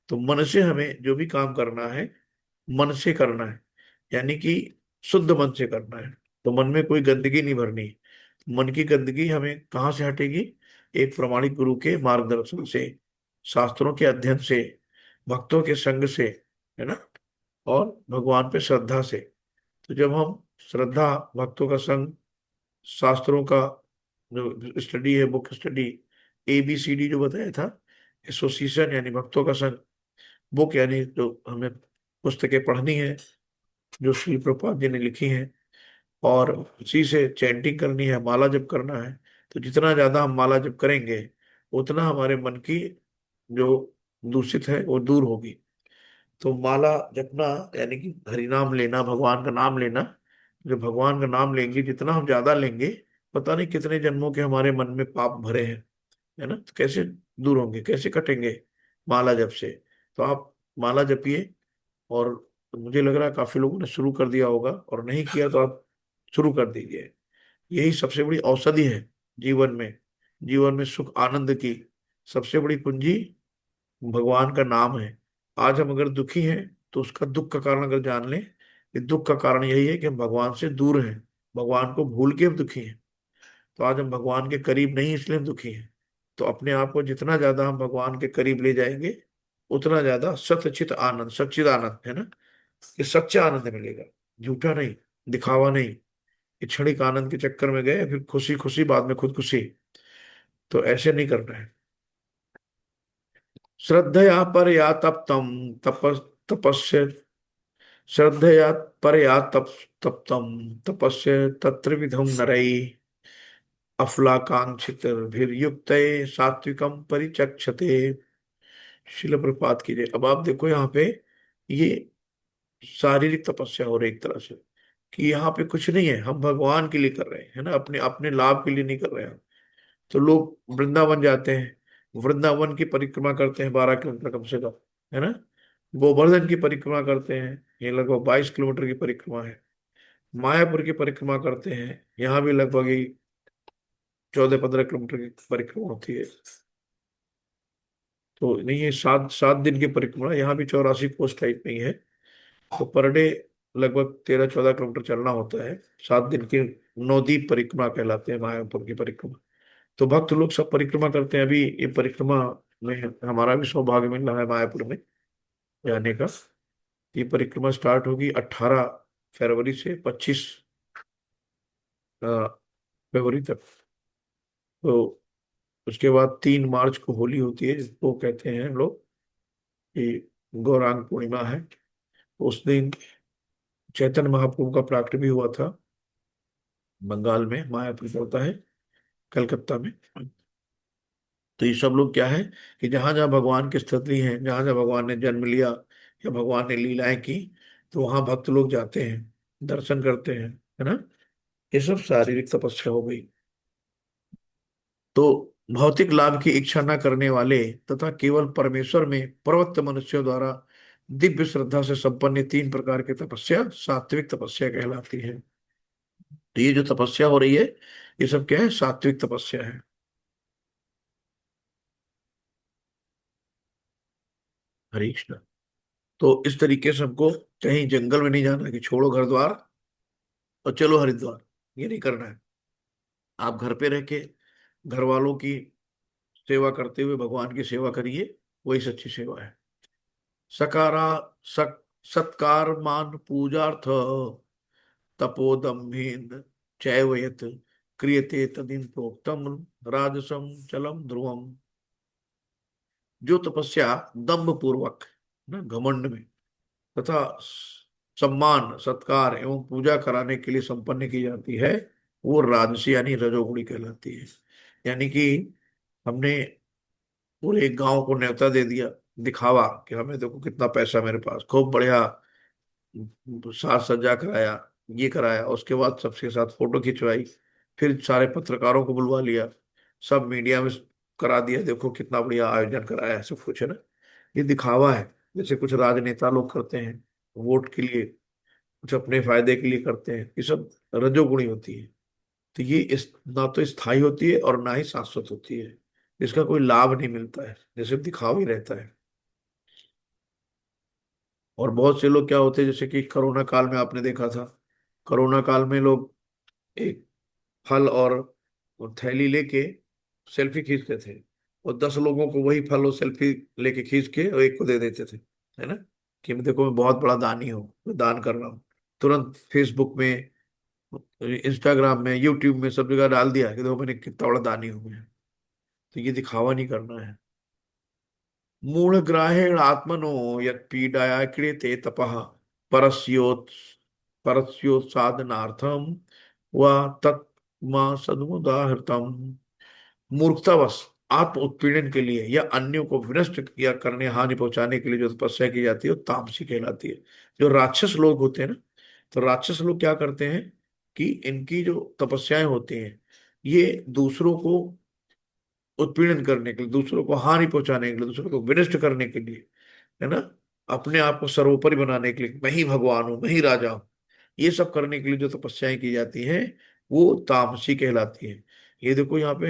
Speaker 2: तो मन से हमें जो भी काम करना है मन से करना है, यानी कि शुद्ध मन से करना है। तो मन में कोई गंदगी नहीं भरनी। मन की गंदगी हमें कहाँ से हटेगी? एक प्रामाणिक गुरु के मार्गदर्शन से, शास्त्रों के अध्ययन से, भक्तों के संग से, है ना, और भगवान पे श्रद्धा से। तो जब हम श्रद्धा, भक्तों का संग, शास्त्रों का जो स्टडी है, बुक स्टडी, ABCD जो बताया था, एसोसिएशन यानी भक्तों का संग, बुक यानी जो हमें पुस्तकें पढ़नी है जो श्री प्रभुपाद जी ने लिखी हैं, और उसी से चैंटिंग करनी है, माला जप करना है। तो जितना ज्यादा हम माला जप करेंगे उतना हमारे मन की जो दूषित है वो दूर होगी। तो माला जपना यानी कि हरि नाम लेना, भगवान का नाम लेना। जो भगवान का नाम लेंगे, जितना हम ज्यादा लेंगे, पता नहीं कितने जन्मों के हमारे मन में पाप भरे हैं, है ना, तो कैसे दूर होंगे, कैसे कटेंगे? माला जप से। तो आप माला जपिए। और मुझे लग रहा है काफी लोगों ने शुरू कर दिया होगा, और नहीं किया तो आप शुरू कर दीजिए। यही सबसे बड़ी औषधि है जीवन में। जीवन में सुख आनंद की सबसे बड़ी कुंजी भगवान का नाम है। आज हम अगर दुखी हैं तो उसका दुख का कारण अगर जान लें, कि दुख का कारण यही है कि हम भगवान से दूर हैं, भगवान को भूल के हम दुखी हैं। तो आज हम भगवान के करीब नहीं इसलिए हम दुखी हैं। तो अपने आप को जितना ज्यादा हम भगवान के करीब ले जाएंगे उतना ज्यादा सतचित आनंद, सच्चिद आनंद, है ना, ये सच्चा आनंद मिलेगा, झूठा नहीं, दिखावा नहीं। ये क्षणिक आनंद के चक्कर में गए फिर खुशी खुशी बाद में खुदकुशी, तो ऐसे नहीं करना है। श्रद्धया परया तप्तम तपस तपस्य, श्रद्धया परया तप्तम तपस्य तत्रिविधम नरै अफलाकांक्षितभिर्युक्त सात्विकम परिचक्षते। शिल प्रपात कीजिए। अब आप देखो यहाँ पे, ये शारीरिक तपस्या हो रही है एक तरह से, कि यहाँ पे कुछ नहीं है, हम भगवान के लिए कर रहे हैं, है ना, अपने अपने लाभ के लिए नहीं कर रहे हैं। तो लोग वृंदावन जाते हैं, वृंदावन की परिक्रमा करते हैं 12 किलोमीटर कम से कम, है ना। गोवर्धन की परिक्रमा करते हैं, ये लगभग 22 किलोमीटर की परिक्रमा है। मायापुर की परिक्रमा करते हैं, यहाँ भी लगभग ही 14-15 किलोमीटर की परिक्रमा होती है। तो नहीं, ये 7 7 दिन की परिक्रमा, यहाँ भी 84 कोस टाइप में ही है। तो पर डे लगभग 13-14 किलोमीटर चलना होता है। 7 दिन की नवद्वीप परिक्रमा कहलाते हैं मायापुर की परिक्रमा। तो भक्त लोग सब परिक्रमा करते हैं। अभी ये परिक्रमा में हमारा भी सौभाग्य मिल रहा है मायापुर में जाने का। ये परिक्रमा स्टार्ट होगी 18 फरवरी से 25 फरवरी तक। तो उसके बाद 3 मार्च को होली होती है, जिसको कहते हैं हम लोग कि गौरांग पूर्णिमा है। उस दिन चैतन्य महाप्रभु का प्राकट्य भी हुआ था, बंगाल में मायापुर में होता है, कलकत्ता में। तो ये सब लोग क्या है, कि जहां जहां भगवान की स्थिति है, जहां जहां भगवान ने जन्म लिया या भगवान ने लीलाएं की, तो वहां भक्त लोग जाते हैं, दर्शन करते हैं, है ना। ये सब शारीरिक तपस्या हो गई। तो भौतिक लाभ की इच्छा न करने वाले तथा केवल परमेश्वर में प्रवृत्त मनुष्यों द्वारा दिव्य श्रद्धा से संपन्न 3 प्रकार की तपस्या सात्विक तपस्या कहलाती है। तो ये जो तपस्या हो रही है, ये सब क्या है? सात्विक तपस्या है। हरे कृष्ण। तो इस तरीके से हमको कहीं जंगल में नहीं जाना कि छोड़ो घर द्वार और चलो हरिद्वार, ये नहीं करना है। आप घर पे रह के घर वालों की सेवा करते हुए भगवान की सेवा करिए, वही सच्ची सेवा है। सकारा सक सत्कार मान पूजार्थ तपोदम्भेन चैव यत् क्रियते तदिन प्रोक्तम राजसम चलम ध्रुवम। जो तपस्या दम्भ पूर्वक, ना घमंड में, तथा सम्मान सत्कार एवं पूजा कराने के लिए संपन्न की जाती है, वो राजसी यानी रजोगुणी कहलाती है। यानी कि हमने पूरे गांव को न्योता दे दिया, दिखावा कि हमें देखो कितना पैसा मेरे पास, खूब बढ़िया साज सज्जा कराया, ये कराया, उसके बाद सबके साथ फोटो खिंचवाई, फिर सारे पत्रकारों को बुलवा लिया, सब मीडिया में करा दिया, देखो कितना बढ़िया आयोजन कराया है, सब कुछ, है ना। ये दिखावा है, जैसे कुछ राजनेता लोग करते हैं वोट के लिए, कुछ अपने फायदे के लिए करते हैं, ये सब रजोगुणी होती है। तो ये इस ना तो स्थायी होती है और ना ही शाश्वत होती है, इसका कोई लाभ नहीं मिलता है, जैसे दिखावा ही रहता है। और बहुत से लोग क्या होते हैं, जैसे कि कोरोना काल में आपने देखा था, कोरोना काल में लोग एक फल और थैली लेके सेल्फी खींचते थे, और 10 लोगों को वही फल और सेल्फी लेके खींच के और एक को दे देते थे, है ना, कि मैं देखो मैं बहुत बड़ा दानी हूँ, मैं दान कर रहा हूँ। तुरंत फेसबुक में, इंस्टाग्राम में, यूट्यूब में, सब जगह डाल दिया कि देखो मैंने कितना बड़ा दानी हूँ मैं। तो ये दिखावा नहीं करना है। मूढ़ ग्राहेण आत्मनो यत् पीडाया क्रियते तपः परस्योत् परस्योत्साधनार्थम व तत्मा सदमुदाहृतम। मूर्खतावश आत्म उत्पीड़न के लिए या अन्यों को विनष्ट या करने, हानि पहुंचाने के लिए जो तपस्या की जाती है वो तामसी कहलाती है। जो राक्षस लोग होते हैं ना, तो राक्षस लोग क्या करते हैं कि इनकी जो तपस्याएं होती हैं, ये दूसरों को उत्पीड़न करने के लिए, दूसरों को हानि पहुंचाने के लिए, दूसरों को विनष्ट करने के लिए, है ना, अपने आप को सर्वोपरि बनाने के लिए, मैं ही भगवान हूं, मैं ही राजा हूं, ये सब करने के लिए जो तपस्याएं की जाती हैं वो तामसी कहलाती है। ये देखो यहाँ पे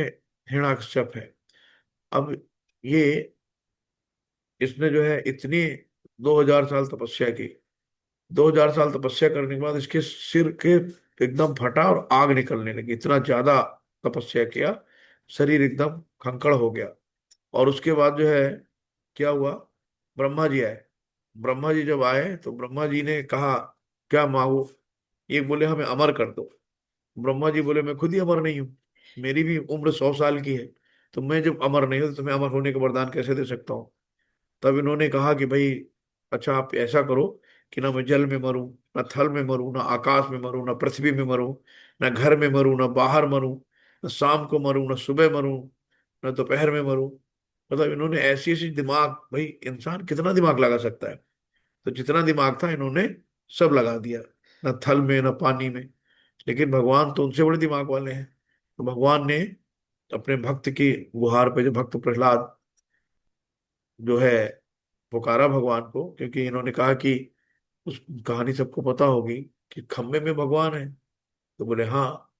Speaker 2: हिरण्याकश्यप है। अब ये, इसने जो है इतनी 2000 साल तपस्या की, 2000 साल तपस्या करने के बाद इसके सिर के एकदम फटा और आग निकलने लगी, इतना ज्यादा तपस्या किया, शरीर एकदम कंकड़ हो गया। और उसके बाद जो है क्या हुआ, ब्रह्मा जी आए। ब्रह्मा जी जब आए तो ब्रह्मा जी ने कहा क्या मांगो, ये बोले हमें अमर कर दो। ब्रह्मा जी बोले मैं खुद ही अमर नहीं हूँ, मेरी भी उम्र 100 साल की है, तो मैं जब अमर नहीं हूं तो तुम्हें अमर होने का वरदान कैसे दे सकता हूँ। तब इन्होंने कहा कि भाई अच्छा आप ऐसा करो कि ना मैं जल में मरूं, ना थल में मरूं, ना आकाश में मरूं, ना पृथ्वी में मरूं, ना घर में मरूं, ना बाहर मरूं, ना शाम को मरूं, ना सुबह मरूं, ना दोपहर में मरूं। मतलब इन्होंने ऐसी ऐसी दिमाग, भाई इंसान कितना दिमाग लगा सकता है, तो जितना दिमाग था इन्होंने सब लगा दिया, ना थल में ना पानी में। लेकिन भगवान तो उनसे बड़े दिमाग वाले हैं। तो भगवान ने अपने भक्त की गुहार पे, जो भक्त प्रहलाद जो है, पुकारा भगवान को, क्योंकि इन्होंने कहा कि उस कहानी सबको पता होगी कि खम्भे में भगवान है। तो बोले हाँ।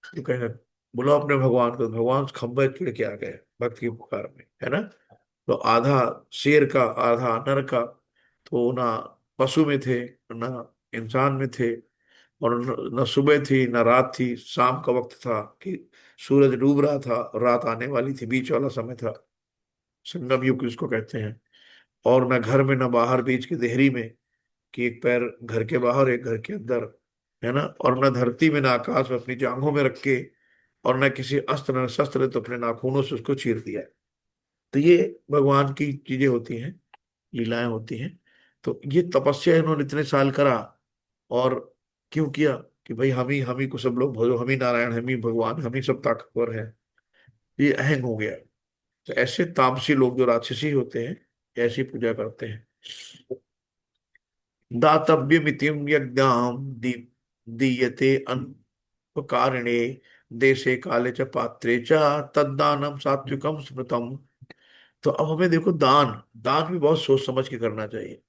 Speaker 2: तो कहे बुलाओ अपने भगवान को। भगवान उस खम्भे चिढ़ के आ गए भक्त की पुकार में, है ना। तो आधा शेर का आधा नर का, तो ना पशु में थे ना इंसान में थे, और न सुबह थी न रात थी, शाम का वक्त था कि सूरज डूब रहा था और रात आने वाली थी, बीच वाला समय था, संगम युग जिसको कहते हैं। और न घर में न बाहर, बीच की देहरी में, कि एक पैर घर के बाहर एक घर के अंदर, है ना। और न धरती में न आकाश में, अपनी जांघों में रख के, और न किसी अस्त्र न शस्त्र, तो अपने नाखूनों से उसको चीर दिया। तो ये भगवान की चीजें होती हैं, लीलाएं होती हैं। तो ये तपस्या इन्होंने इतने साल करा, और क्यों किया कि भाई हम ही को सब लोग भजो, हम ही नारायण, हम ही भगवान, हम ही सब ताकतवर है। ये अहंग हो गया। तो ऐसे तामसी लोग जो राक्षसी होते हैं, ऐसी पूजा करते हैं। दातव्यमितिम यज्ञाम दीयते अनपकारिणे देशे काले च पात्रे च तद्दानम सात्विकम स्मृतम। तो अब हमें देखो, दान दान भी बहुत सोच समझ के करना चाहिए।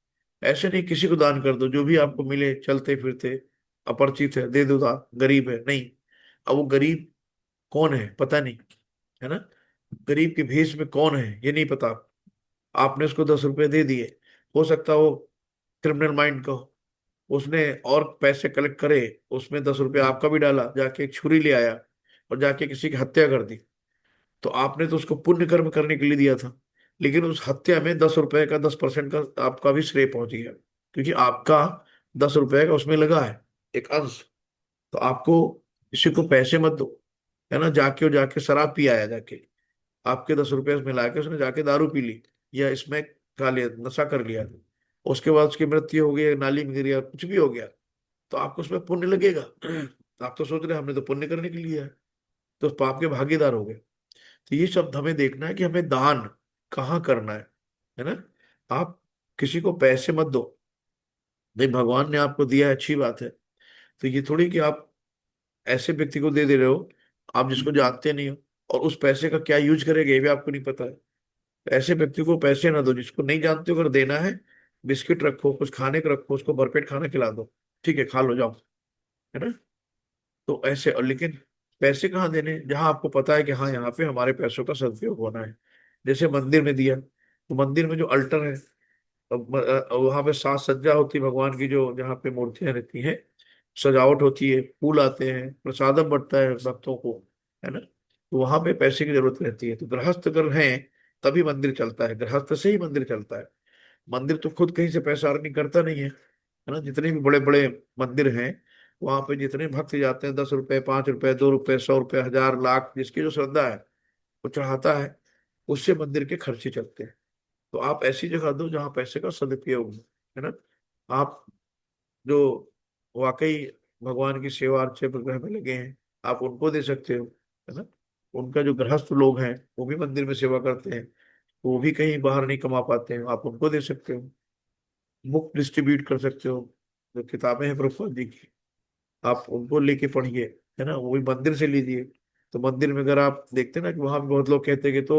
Speaker 2: ऐसे नहीं किसी को दान कर दो, जो भी आपको मिले चलते फिरते, अपरिचित है दे दो दान, गरीब है नहीं। अब वो गरीब कौन है पता नहीं, है ना, गरीब के भेष में कौन है ये नहीं पता। आपने उसको 10 रुपए दे दिए, हो सकता है वो क्रिमिनल माइंड का हो, उसने और पैसे कलेक्ट करे, उसमें 10 रुपए आपका भी डाला, जाके एक छुरी ले आया और जाके किसी की हत्या कर दी। तो आपने तो उसको पुण्य कर्म करने के लिए दिया था, लेकिन उस हत्या में 10 रुपए का 10% का आपका भी श्रेय पहुंच गया, क्योंकि आपका 10 रुपए का उसमें लगा है एक अंश। तो आपको किसी को पैसे मत दो, है ना। जाके वो जाके शराब पी आया, जाके आपके 10 रुपए उसमें ला के उसने जाके दारू पी ली, या इसमें खा लिया, नशा कर लिया, उसके बाद उसकी मृत्यु हो गई, नाली में गिर गया, कुछ भी हो गया, तो आपको उसमें पुण्य लगेगा। आप तो सोच रहे हमने तो पुण्य करने के लिए है, तो उस पाप के भागीदार हो गए। तो ये शब्द हमें देखना है कि हमें दान कहाँ करना है ना। आप किसी को पैसे मत दो, नहीं भगवान ने आपको दिया है अच्छी बात है, तो ये थोड़ी कि आप ऐसे व्यक्ति को दे दे रहे हो आप जिसको जानते नहीं हो, और उस पैसे का क्या यूज करेगा ये भी आपको नहीं पता है। ऐसे व्यक्ति को पैसे ना दो जिसको नहीं जानते हो। अगर देना है, बिस्किट रखो, कुछ खाने को रखो, उसको भरपेट खाना खिला दो, ठीक है, खा लो जाओ, है ना। तो ऐसे, और लेकिन पैसे कहाँ देने जहां आपको पता है कि हाँ यहाँ पे हमारे पैसों का सदुपयोग होना है। जैसे मंदिर में दिया, तो मंदिर में जो अल्टर है, वहां पे साज सज्जा होती है भगवान की, जो जहाँ पे मूर्तियां रहती हैं, सजावट होती है, फूल आते हैं, प्रसादम बढ़ता है भक्तों को, है ना। तो वहां पे पैसे की जरूरत रहती है। तो गृहस्थ अगर हैं तभी मंदिर चलता है, गृहस्थ से ही मंदिर चलता है। मंदिर तो खुद कहीं से पैसा अर्निंग करता नहीं है ना। जितने भी बड़े बड़े मंदिर हैं, वहां पे जितने भक्त जाते हैं, 10 रुपए, 5 रुपए, 2 रुपए, 100 रुपए, 1000, लाख, जिसकी जो श्रद्धा है वो चढ़ाता है, उससे मंदिर के खर्चे चलते हैं। तो आप ऐसी जगह दो जहाँ पैसे का सदुपयोग हो, है ना। आप जो वाकई भगवान की सेवा अर्चना प्रग्रह में लगे हैं, आप उनको दे सकते हो, है ना। उनका जो गृहस्थ लोग हैं वो भी मंदिर में सेवा करते हैं, वो भी कहीं बाहर नहीं कमा पाते हैं, आप उनको दे सकते हो। बुक डिस्ट्रीब्यूट कर सकते हो, जो किताबें हैं प्रभुपाद जी की, आप उनको लेके पढ़िए, है ना, वो भी मंदिर से लीजिए। तो मंदिर में अगर आप देखते हैं ना कि वहां भी बहुत लोग कहते हैं कि तो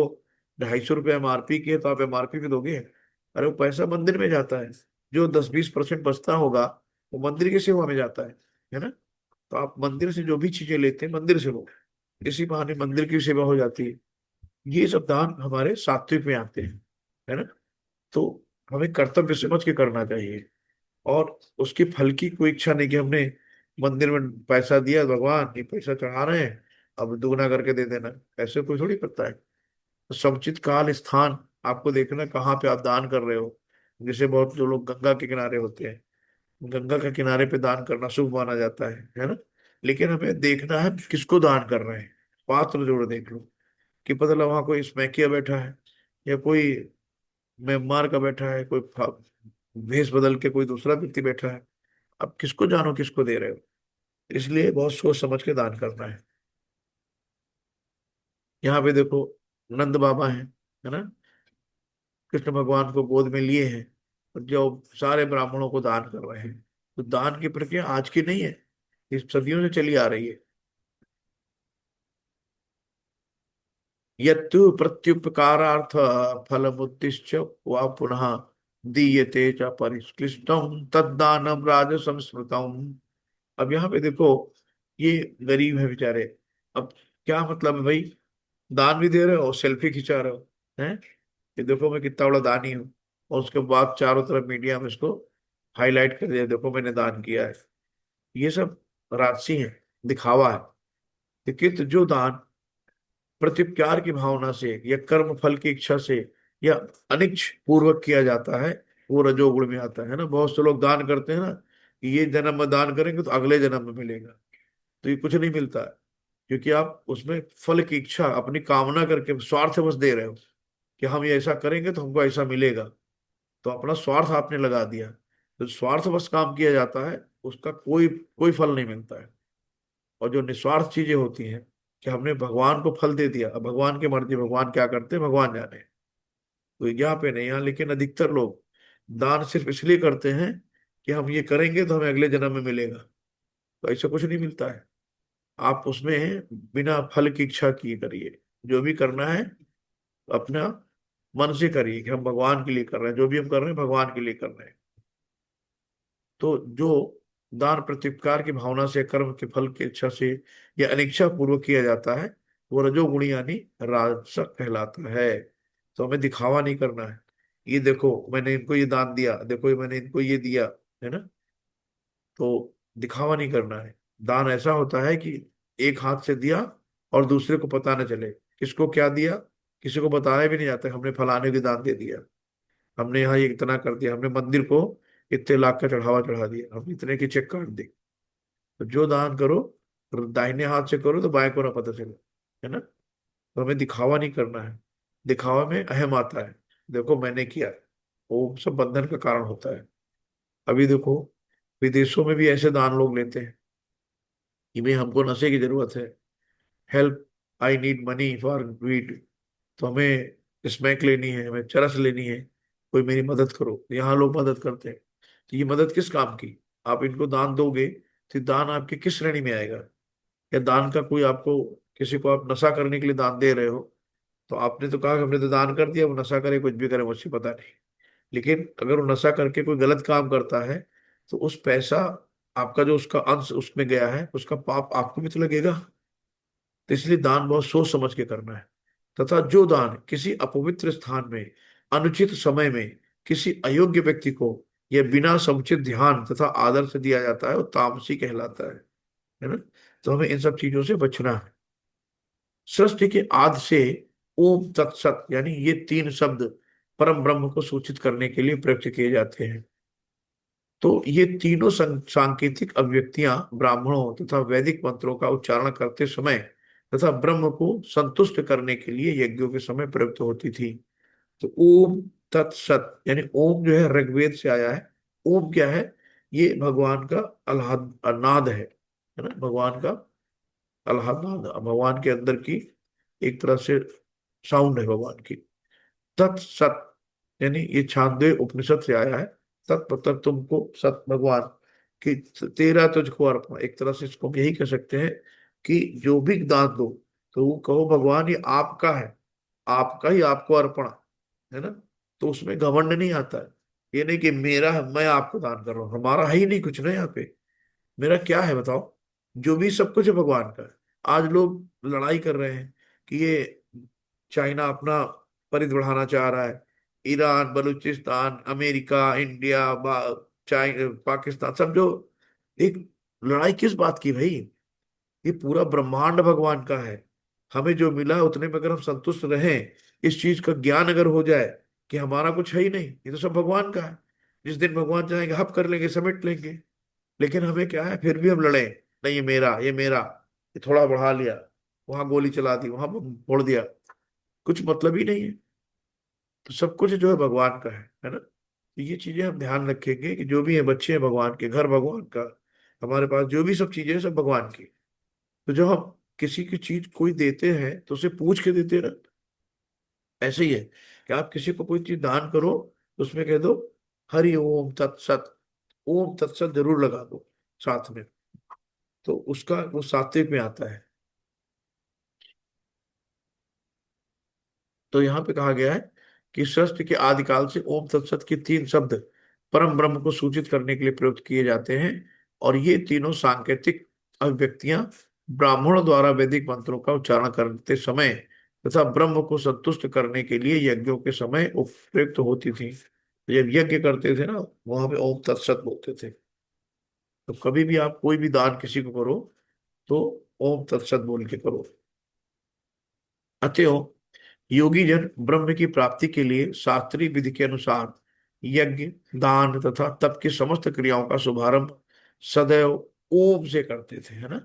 Speaker 2: 250 रुपये एमआरपी की है, तो आप एमआरपी भी दोगे। अरे वो पैसा मंदिर में जाता है, जो 10-20% बचता होगा वो मंदिर की सेवा में जाता है ना। तो आप मंदिर से जो भी चीजें लेते हैं मंदिर से लो, इसी बहाने मंदिर की सेवा हो जाती है। ये सब दान हमारे सात्विक में आते हैं, है ना। तो हमें कर्तव्य समझ के करना चाहिए, और उसकी फल की कोई इच्छा नहीं कि हमने मंदिर में पैसा दिया, भगवान ये पैसा चढ़ा रहे हैं, अब दुगना करके दे देना। ऐसे कोई थोड़ी करता है। तो समुचित काल स्थान आपको देखना कहाँ पे आप दान कर रहे हो। जैसे बहुत जो लोग गंगा के किनारे होते हैं, गंगा के किनारे पे दान करना शुभ माना जाता है ना। लेकिन हमें देखना है किसको दान कर रहे हैं, पात्र जोड़ देख लो, कि पता लगा वहां कोई स्मैकिया बैठा है, या कोई म्यांमार का बैठा है, कोई भेष बदल के कोई दूसरा व्यक्ति बैठा है। अब किसको जानो किसको दे रहे हो। इसलिए बहुत सोच समझ के दान करना है। यहाँ पे देखो, नंद बाबा है ना, कृष्ण भगवान को गोद में लिए हैं, और जो सारे ब्राह्मणों को दान कर रहे हैं। तो दान की प्रक्रिया आज की नहीं है, इस सदियों से चली आ रही है। यत्तु प्रत्युपकारार्थ फलमुद्दिश्य वा पुनः दीयते च परिक्लिष्टम तद्दानम राजसंस्मृतम। अब यहाँ पे देखो, ये गरीब है बेचारे। अब क्या मतलब है भाई, दान भी दे रहे हो और सेल्फी खिंचा रहे हो, हैं कि देखो मैं कितना बड़ा दानी हूँ, और उसके बाद चारों तरफ मीडिया में इसको हाईलाइट कर दिया, देखो मैंने दान किया है। ये सब राजसी है, दिखावा है। लेकिन तो जो दान प्रत्युपकार की भावना से, या कर्म फल की इच्छा से, या अनिच्छ पूर्वक किया जाता है, वो रजोगुण में आता है ना। बहुत से लोग दान करते हैं ना, कि ये जन्म में दान करेंगे तो अगले जन्म में मिलेगा। तो ये कुछ नहीं मिलता है, क्योंकि आप उसमें फल की इच्छा, अपनी कामना करके स्वार्थ बस दे रहे हो, कि हम ये ऐसा करेंगे तो हमको ऐसा मिलेगा। तो अपना स्वार्थ आपने लगा दिया। तो स्वार्थ बस काम किया जाता है, उसका कोई कोई फल नहीं मिलता है। और जो निस्वार्थ चीजें होती हैं, कि हमने भगवान को फल दे दिया, अब भगवान की मर्जी, भगवान क्या करते हैं भगवान जाने। तो यहाँ पे नहीं, यहाँ लेकिन अधिकतर लोग दान सिर्फ इसलिए करते हैं कि हम ये करेंगे तो हमें अगले जन्म में मिलेगा। तो ऐसा कुछ नहीं मिलता है। आप उसमें बिना फल की इच्छा किए करिए, जो भी करना है अपना मन से करिए, कि हम भगवान के लिए कर रहे हैं, जो भी हम कर रहे हैं भगवान के लिए कर रहे हैं। तो जो दान प्रत्युपकार की भावना से, कर्म के फल की इच्छा से, या अनिच्छा पूर्वक किया जाता है, वो रजोगुणी यानी राजसक कहलाता है। तो हमें दिखावा नहीं करना है, ये देखो मैंने इनको ये दान दिया, देखो ये मैंने इनको ये दिया, है ना। तो दिखावा नहीं करना है। दान ऐसा होता है कि एक हाथ से दिया और दूसरे को पता न चले किसको क्या दिया, किसी को बताया भी नहीं जाता हमने फलाने को दान दे दिया, हमने यहाँ ये इतना कर दिया, हमने मंदिर को इतने लाख का चढ़ावा चढ़ा दिया, हम इतने की चेक काट दी। तो जो दान करो, दाहिने हाथ से करो तो बाएं को ना पता चले, है ना। तो हमें दिखावा नहीं करना है। दिखावा में अहम आता है, देखो मैंने किया, वो सब बंधन का कारण होता है। अभी देखो, विदेशों में भी ऐसे दान लोग लेते हैं कि भाई हमको नशे की जरूरत है, help, I need money for weed. तो हमें स्मैक लेनी है, हमें चरस लेनी है, कोई मेरी मदद करो। तो यहाँ लोग मदद करते हैं। तो ये मदद किस काम की, आप इनको दान दोगे तो दान आपके किस श्रेणी में आएगा। या दान का कोई आपको, किसी को आप नशा करने के लिए दान दे रहे हो, तो आपने तो कहा कि हमने तो दान कर दिया, वो नशा करे कुछ भी करे मुझे पता नहीं। लेकिन अगर वो नशा करके कोई गलत काम करता है, तो उस पैसा आपका जो उसका अंश उसमें गया है उसका पाप आपको भी तो लगेगा। तो इसलिए दान बहुत सोच समझ के करना है। तथा जो दान किसी अपवित्र स्थान में अनुचित समय में किसी अयोग्य व्यक्ति को यह बिना समुचित ध्यान तथा आदर से दिया जाता है वो तामसी कहलाता है ना। तो हमें इन सब चीजों से बचना है। सृष्टि के आदि से ओम तत्सत यानी ये तीन शब्द परम ब्रह्म को सूचित करने के लिए प्रयुक्त किए जाते हैं। तो ये तीनों सांकेतिक अभिव्यक्तियां ब्राह्मणों तथा वैदिक मंत्रों का उच्चारण करते समय तथा ब्रह्म को संतुष्ट करने के लिए यज्ञों के समय प्रयुक्त होती थी। तो ओम तत्सत यानी ओम जो है ऋग्वेद से आया है। ओम क्या है? ये भगवान का अल्लाह नाद है ना, भगवान का अल्लाह नाद, भगवान के अंदर की एक तरह से साउंड है भगवान की। तत् सत यानी ये छांदोग्य उपनिषद से आया है। तत् मतलब तुमको, सत भगवान कि तेरा तुझको अर्पण, एक तरह से इसको हम यही कह सकते हैं कि जो भी दान दो तो वो कहो भगवान ये आपका है, आपका ही आपको अर्पण है ना। तो उसमें घमंड नहीं आता है। ये नहीं कि मेरा है मैं आपको दान कर रहा हूं, हमारा है ही नहीं कुछ ना यहाँ पे। मेरा क्या है बताओ? जो भी सब कुछ है भगवान का है। आज लोग लड़ाई कर रहे हैं कि ये चाइना अपना परिधि बढ़ाना चाह रहा है, Iran, Balochistan, America, India, China, Pakistan, सब जो एक लड़ाई किस बात की भाई? ये पूरा ब्रह्मांड भगवान का है। हमें जो मिला है उतने में अगर हम संतुष्ट रहें, इस चीज का ज्ञान अगर हो जाए कि हमारा कुछ है ही नहीं, ये तो सब भगवान का है। जिस दिन भगवान चाहेंगे हप कर लेंगे, समेट लेंगे। लेकिन हमें क्या है, फिर भी हम लड़े, नहीं ये मेरा, ये मेरा, ये थोड़ा बढ़ा लिया, वहां गोली चला दी, वहां बम फोड़ दिया, कुछ मतलब ही नहीं है। तो सब कुछ जो है भगवान का है ना। तो ये चीजें हम ध्यान रखेंगे कि जो भी है बच्चे हैं भगवान के, घर भगवान का, हमारे पास जो भी सब चीजें हैं सब भगवान की। तो जब हम किसी की चीज कोई देते हैं तो उसे पूछ के देते हैं ना। ऐसे ही है कि आप किसी को कोई चीज दान करो तो उसमें कह दो हरि ओम तत्सत, ओम तत्सत जरूर लगा दो साथ में। तो उसका वो सात्विक में आता है। तो यहाँ पे कहा गया है कि सृष्टि के आदिकाल से ओम तत्सत के तीन शब्द परम ब्रह्म को सूचित करने के लिए प्रयुक्त किए जाते हैं। और ये तीनों सांकेतिक अभिव्यक्तियां ब्राह्मणों द्वारा वैदिक मंत्रों का उच्चारण करते समय तथा ब्रह्म को संतुष्ट करने के लिए यज्ञों के समय उपयुक्त होती थी। जब यज्ञ करते थे ना, वहां पे ओम तत्सत बोलते थे। तो कभी भी आप कोई भी दान किसी को करो तो ओम तत्सत बोल के करो। अतएव योगी जन ब्रह्म की प्राप्ति के लिए शास्त्रीय विधि के अनुसार यज्ञ, दान तथा तप की समस्त क्रियाओं का शुभारंभ सदैव ओम से करते थे, है ना।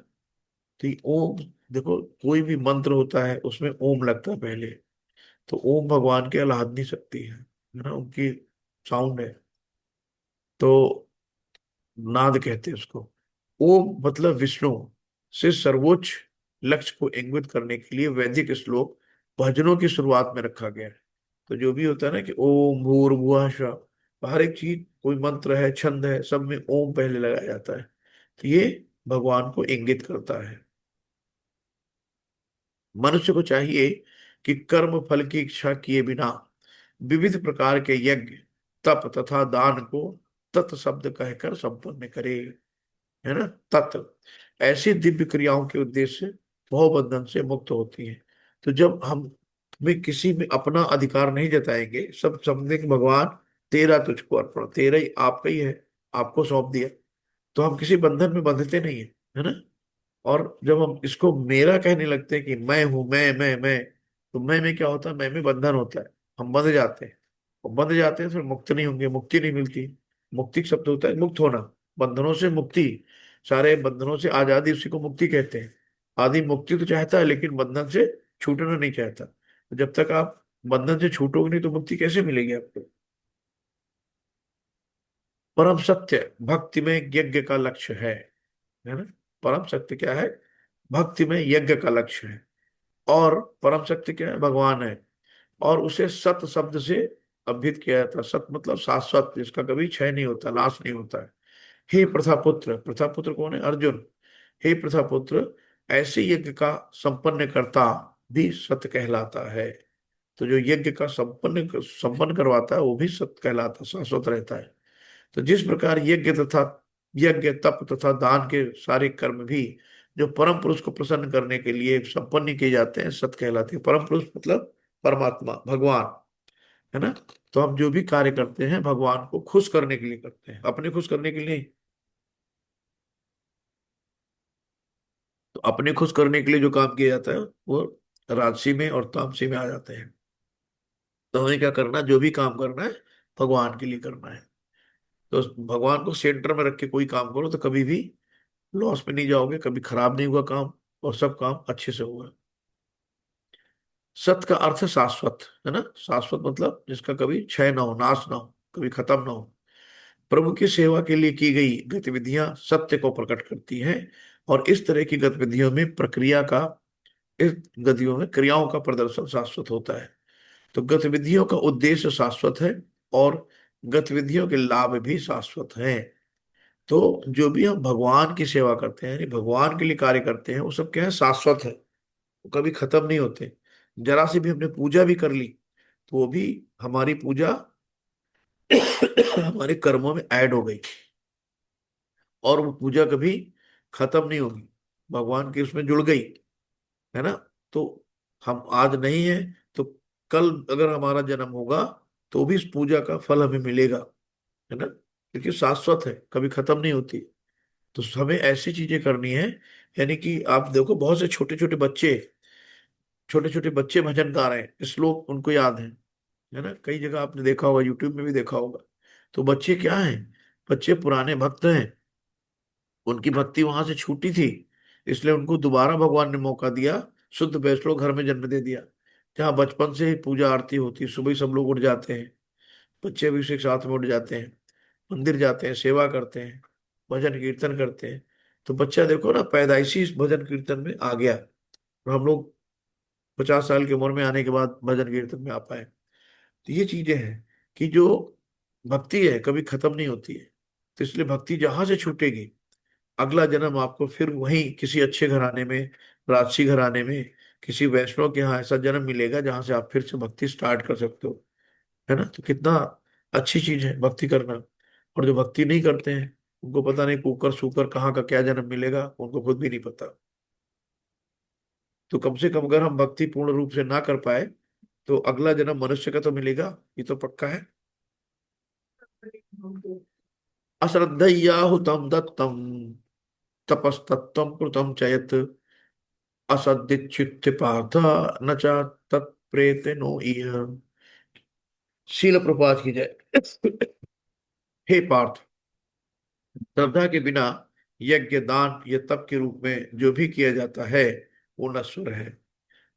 Speaker 2: तो ये ओम, देखो कोई भी मंत्र होता है उसमें ओम लगता है पहले। तो ओम भगवान के आह्लादनी शक्ति है ना, उनकी साउंड है। तो नाद कहते हैं उसको। ओम मतलब विष्णु से सर्वोच्च लक्ष्य को इंगित करने के लिए वैदिक श्लोक भजनों की शुरुआत में रखा गया है। तो जो भी होता है ना कि ओम भूर्भुवः स्वः, हर एक चीज कोई मंत्र है, छंद है, सब में ओम पहले लगाया जाता है। तो ये भगवान को इंगित करता है। मनुष्य को चाहिए कि कर्म फल की इच्छा किए बिना विविध प्रकार के यज्ञ, तप तथा दान को तत् शब्द कहकर संपन्न करे, है ना। तत् ऐसी दिव्य क्रियाओं के उद्देश्य से भवबंधन से मुक्त होती है। तो जब हम में किसी में अपना अधिकार नहीं जताएंगे, सब समझेंगे भगवान तेरा तुझको अर्पण, तेरा ही आपका ही है, आपको सौंप दिया, तो हम किसी बंधन में बंधते नहीं है, है ना। और जब हम इसको मेरा कहने लगते हैं कि मैं हूं, मैं, तो मैं में क्या होता है, मैं में बंधन होता है, हम बंध जाते हैं। और बंध जाते हैं फिर मुक्त नहीं होंगे, मुक्ति नहीं मिलती। मुक्ति का शब्द होता है मुक्त होना, बंधनों से मुक्ति, सारे बंधनों से आजादी, उसी को मुक्ति कहते हैं। आदमी मुक्ति तो चाहता है लेकिन बंधन से छूटना नहीं चाहता। तो जब तक आप बंधन से छूटोगे नहीं तो मुक्ति कैसे मिलेगी आपको? परम सत्य भक्ति में यज्ञ का लक्ष्य है ना। परम सत्य क्या है? भक्ति में यज्ञ का लक्ष्य है। और परम शक्ति क्या है? भगवान है। और उसे सत शब्द से अभिहित किया जाता है। सत मतलब शाश्वत, जिसका कभी क्षय नहीं होता, नाश नहीं होता है। हे प्रथापुत्र, प्रथापुत्र कौन है? अर्जुन। हे प्रथापुत्र, ऐसे यज्ञ का संपन्न करता भी सत्य कहलाता है। तो जो यज्ञ का संपन्न करवाता है वो भी सत्य कहलाता, शाश्वत रहता है। तो जिस प्रकार यज्ञ तथा यज्ञ तप तथा दान के सारे कर्म भी जो परम पुरुष को प्रसन्न करने के लिए संपन्न किए जाते हैं सत कहलाते हैं। परम पुरुष मतलब परमात्मा भगवान, है ना। तो हम जो भी कार्य करते हैं भगवान को खुश करने के लिए करते हैं, अपने खुश करने के लिए नहीं। तो अपने खुश करने के लिए जो काम किया जाता है वो राजसी में और तामसी में आ जाते हैं। तो हमें क्या करना, जो भी काम करना है भगवान के लिए करना है। तो भगवान को सेंटर में रख के कोई काम करो तो कभी भी लॉस में नहीं जाओगे, कभी खराब नहीं होगा काम, और सब काम अच्छे से होगा। सत का अर्थ है शाश्वत, है ना। शाश्वत मतलब जिसका कभी क्षय ना हो, नाश ना हो, कभी खत्म ना हो। प्रभु की सेवा के लिए की गई गतिविधियां सत्य को प्रकट करती हैं, और इस तरह की गतिविधियों में प्रक्रिया का इस गतियों में क्रियाओं का प्रदर्शन शाश्वत होता है। तो गतिविधियों का उद्देश्य शाश्वत है और गतिविधियों के लाभ भी शाश्वत हैं। तो जो भी हम भगवान की सेवा करते हैं यानी भगवान के लिए कार्य करते हैं वो सब क्या है, शाश्वत है, वो कभी खत्म नहीं होते। जरा सी भी हमने पूजा भी कर ली तो वो भी हमारी पूजा हमारे कर्मों में ऐड हो गई, और वो पूजा कभी खत्म नहीं होगी, भगवान की उसमें जुड़ गई, है ना। तो हम आज नहीं है तो कल अगर हमारा जन्म होगा तो भी इस पूजा का फल हमें मिलेगा, है ना, क्योंकि शाश्वत है, कभी खत्म नहीं होती। तो हमें ऐसी चीजें करनी है, यानी कि आप देखो बहुत से छोटे छोटे बच्चे भजन गा रहे हैं, श्लोक उनको याद है ना। कई जगह आपने देखा होगा, यूट्यूब में भी देखा होगा। तो बच्चे क्या हैं, बच्चे पुराने भक्त हैं, उनकी भक्ति वहां से छूटी थी, इसलिए उनको दोबारा भगवान ने मौका दिया, शुद्ध वैष्णव घर में जन्म दे दिया, जहाँ बचपन से ही पूजा आरती होती है, सुबह ही सब लोग उठ जाते हैं, बच्चे भी उसी के साथ में उठ जाते हैं, मंदिर जाते हैं, सेवा करते हैं, भजन कीर्तन करते हैं। तो बच्चा देखो ना पैदाइशी इस भजन कीर्तन में आ गया, और हम लोग 50 साल की उम्र में आने के बाद भजन कीर्तन में आ पाए। तो ये चीजें हैं कि जो भक्ति है कभी खत्म नहीं होती है। तो इसलिए भक्ति जहां से छूटेगी अगला जन्म आपको फिर वहीं किसी अच्छे घराने में, राजसी घराने में, किसी वैष्णव के यहाँ ऐसा जन्म मिलेगा जहां से आप फिर से भक्ति स्टार्ट कर सकते हो, है ना। तो कितना अच्छी चीज है भक्ति करना। और जो भक्ति नहीं करते हैं उनको पता नहीं कुकर सुकर कहाँ का क्या जन्म मिलेगा, उनको खुद भी नहीं पता। तो कम से कम अगर हम भक्ति पूर्ण रूप से ना कर पाए तो अगला जन्म मनुष्य का तो मिलेगा, ये तो पक्का है। अश्रद्धय्याहुतं दत्तं तपस्तत्त्वं कृतं चयत् असद्दिच्युत्य पार्थ न च तत्प्रेत नो इह। शील प्रपात की जय। हे पार्थ, श्रद्धा के बिना यज्ञ दान या तप के रूप में जो भी किया जाता है वो नश्वर है,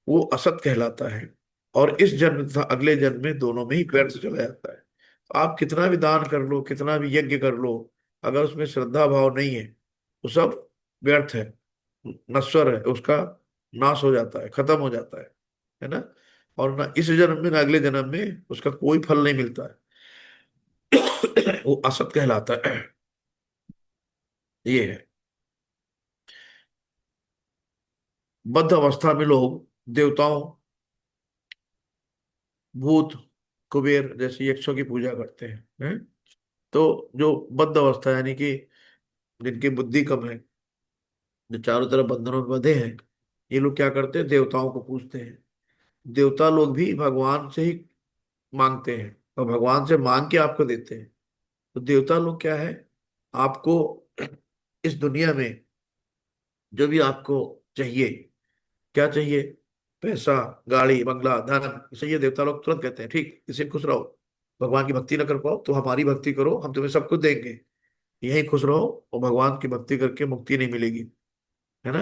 Speaker 2: वो असत कहलाता है, और इस जन्म तथा अगले जन्म में दोनों में ही व्यर्थ चला जाता है। तो आप कितना भी दान कर लो, कितना भी यज्ञ कर लो, अगर उसमें श्रद्धा भाव नहीं है तो सब व्यर्थ है, नश्वर है, उसका नाश हो जाता है, खत्म हो जाता है ना। और ना इस जन्म में ना अगले जन्म में उसका कोई फल नहीं मिलता है। वो असत कहलाता है। ये है बद्ध अवस्था में लोग देवताओं, भूत, कुबेर जैसे यक्षों की पूजा करते हैं। तो जो बद्ध अवस्था यानी कि जिनकी बुद्धि कम है, जो चारों तरफ बंधनों में बंधे हैं, ये लोग क्या करते हैं, देवताओं को पूजते हैं। देवता लोग भी भगवान से ही मांगते हैं और भगवान से मांग के आपको देते हैं। तो देवता लोग क्या है, आपको इस दुनिया में जो भी आपको चाहिए, क्या चाहिए, पैसा, गाड़ी, बंगला, धन, इसे ये देवता लोग तुरंत कहते हैं ठीक इसे खुश रहो। भगवान की भक्ति ना कर पाओ तो हमारी भक्ति करो, हम तुम्हें सब कुछ देंगे, यही खुश रहो, और भगवान की भक्ति करके मुक्ति नहीं मिलेगी, है ना।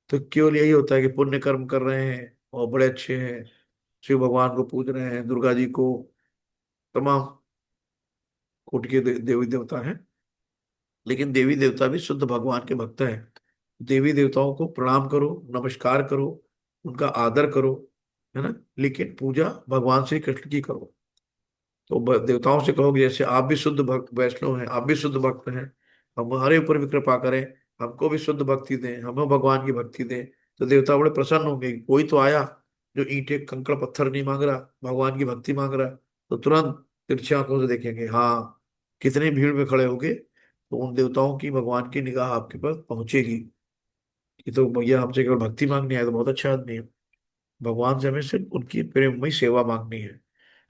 Speaker 2: तो केवल यही होता है कि पुण्य कर्म कर रहे हैं और बड़े अच्छे हैं, शिव भगवान को पूज रहे हैं, दुर्गा जी को, तमाम कोटि के देवी देवता हैं, लेकिन देवी देवता भी शुद्ध भगवान के भक्त हैं। देवी देवताओं को प्रणाम करो, नमस्कार करो, उनका आदर करो, है ना, लेकिन पूजा भगवान श्री कृष्ण की करो। तो देवताओं से कहोगे जैसे आप भी शुद्ध भक्त वैष्णव हैं, आप भी शुद्ध भक्त हैं, हमारे ऊपर भी कृपा करें, हमको भी शुद्ध भक्ति दें, हमें भगवान की भक्ति दें। तो देवता बड़े प्रसन्न होंगे कि कोई तो आया जो ईंटें कंकड़ पत्थर नहीं मांग रहा, भगवान की भक्ति मांग रहा। तो तुरंत तिरछी आंखों से देखेंगे, हाँ, कितनी भीड़ में खड़े होगे तो उन देवताओं की भगवान की निगाह आपके पास पहुंचेगी कि तो भैया हमसे केवल भक्ति मांगनी है तो बहुत अच्छा आदमी है। भगवान से हमें सिर्फ उनकी प्रेममयी सेवा मांगनी है।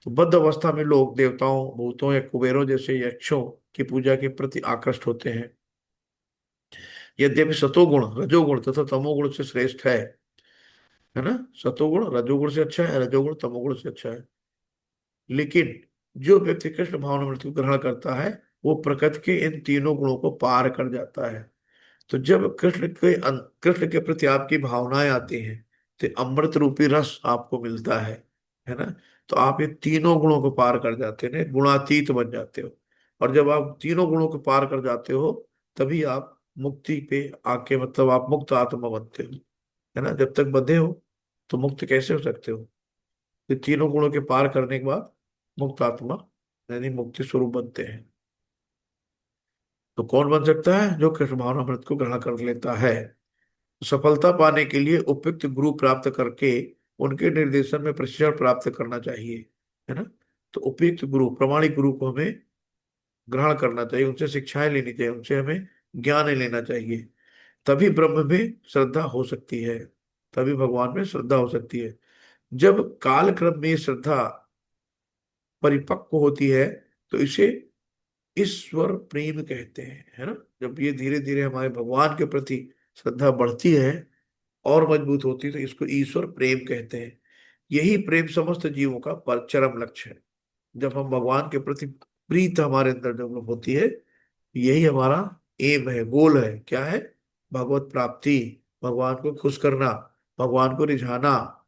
Speaker 2: तो बद्ध अवस्था में लोग देवताओं, भूतों या कुबेरों जैसे यक्षों की पूजा के प्रति आकृष्ट होते हैं। यद्यपि सतोगुण रजोगुण तथा तमोगुण से श्रेष्ठ है ना, सतोगुण रजोगुण से अच्छा है, रजोगुण तमोगुण से अच्छा है। लेकिन जो व्यक्ति कृष्ण भावनामृत को ग्रहण करता है वो प्रकृति के इन तीनों गुणों को पार कर जाता है। तो जब कृष्ण के प्रति आपकी भावनाएं आती हैं तो अमृत रूपी रस आपको मिलता है ना। तो आप ये तीनों गुणों को पार कर जाते हैं, गुणातीत बन जाते हो। और जब आप तीनों गुणों को पार कर जाते हो तभी आप मुक्ति पे आके, मतलब आप मुक्त आत्मा बनते हो, है ना। जब तक बंधे हो तो मुक्त कैसे हो सकते हो। ये तीनों गुणों के पार करने के बाद मुक्त आत्मा यानी मुक्ति स्वरूप बनते हैं। तो कौन बन सकता है? जो कृष्ण भावनामृत को ग्रहण कर लेता है। सफलता पाने के लिए उपयुक्त गुरु प्राप्त करके उनके निर्देशन में प्रशिक्षण प्राप्त करना चाहिए, है ना। तो उपयुक्त गुरु, प्रामाणिक गुरु को हमें ग्रहण करना चाहिए, उनसे शिक्षाएं लेनी चाहिए, उनसे हमें ज्ञान लेना चाहिए। तभी ब्रह्म में श्रद्धा हो सकती है, तभी भगवान में श्रद्धा हो सकती है। जब कालक्रम में श्रद्धा परिपक्व होती है तो इसे ईश्वर प्रेम कहते हैं, है ना। जब ये धीरे धीरे हमारे भगवान के प्रति श्रद्धा बढ़ती है और मजबूत होती है तो इसको ईश्वर प्रेम कहते हैं। यही प्रेम समस्त जीवों का चरम लक्ष्य है। जब हम भगवान के प्रति प्रीत हमारे अंदर डेवलप होती है, यही हमारा एम है, गोल है। क्या है? भगवत प्राप्ति, भगवान को खुश करना, भगवान को रिझाना,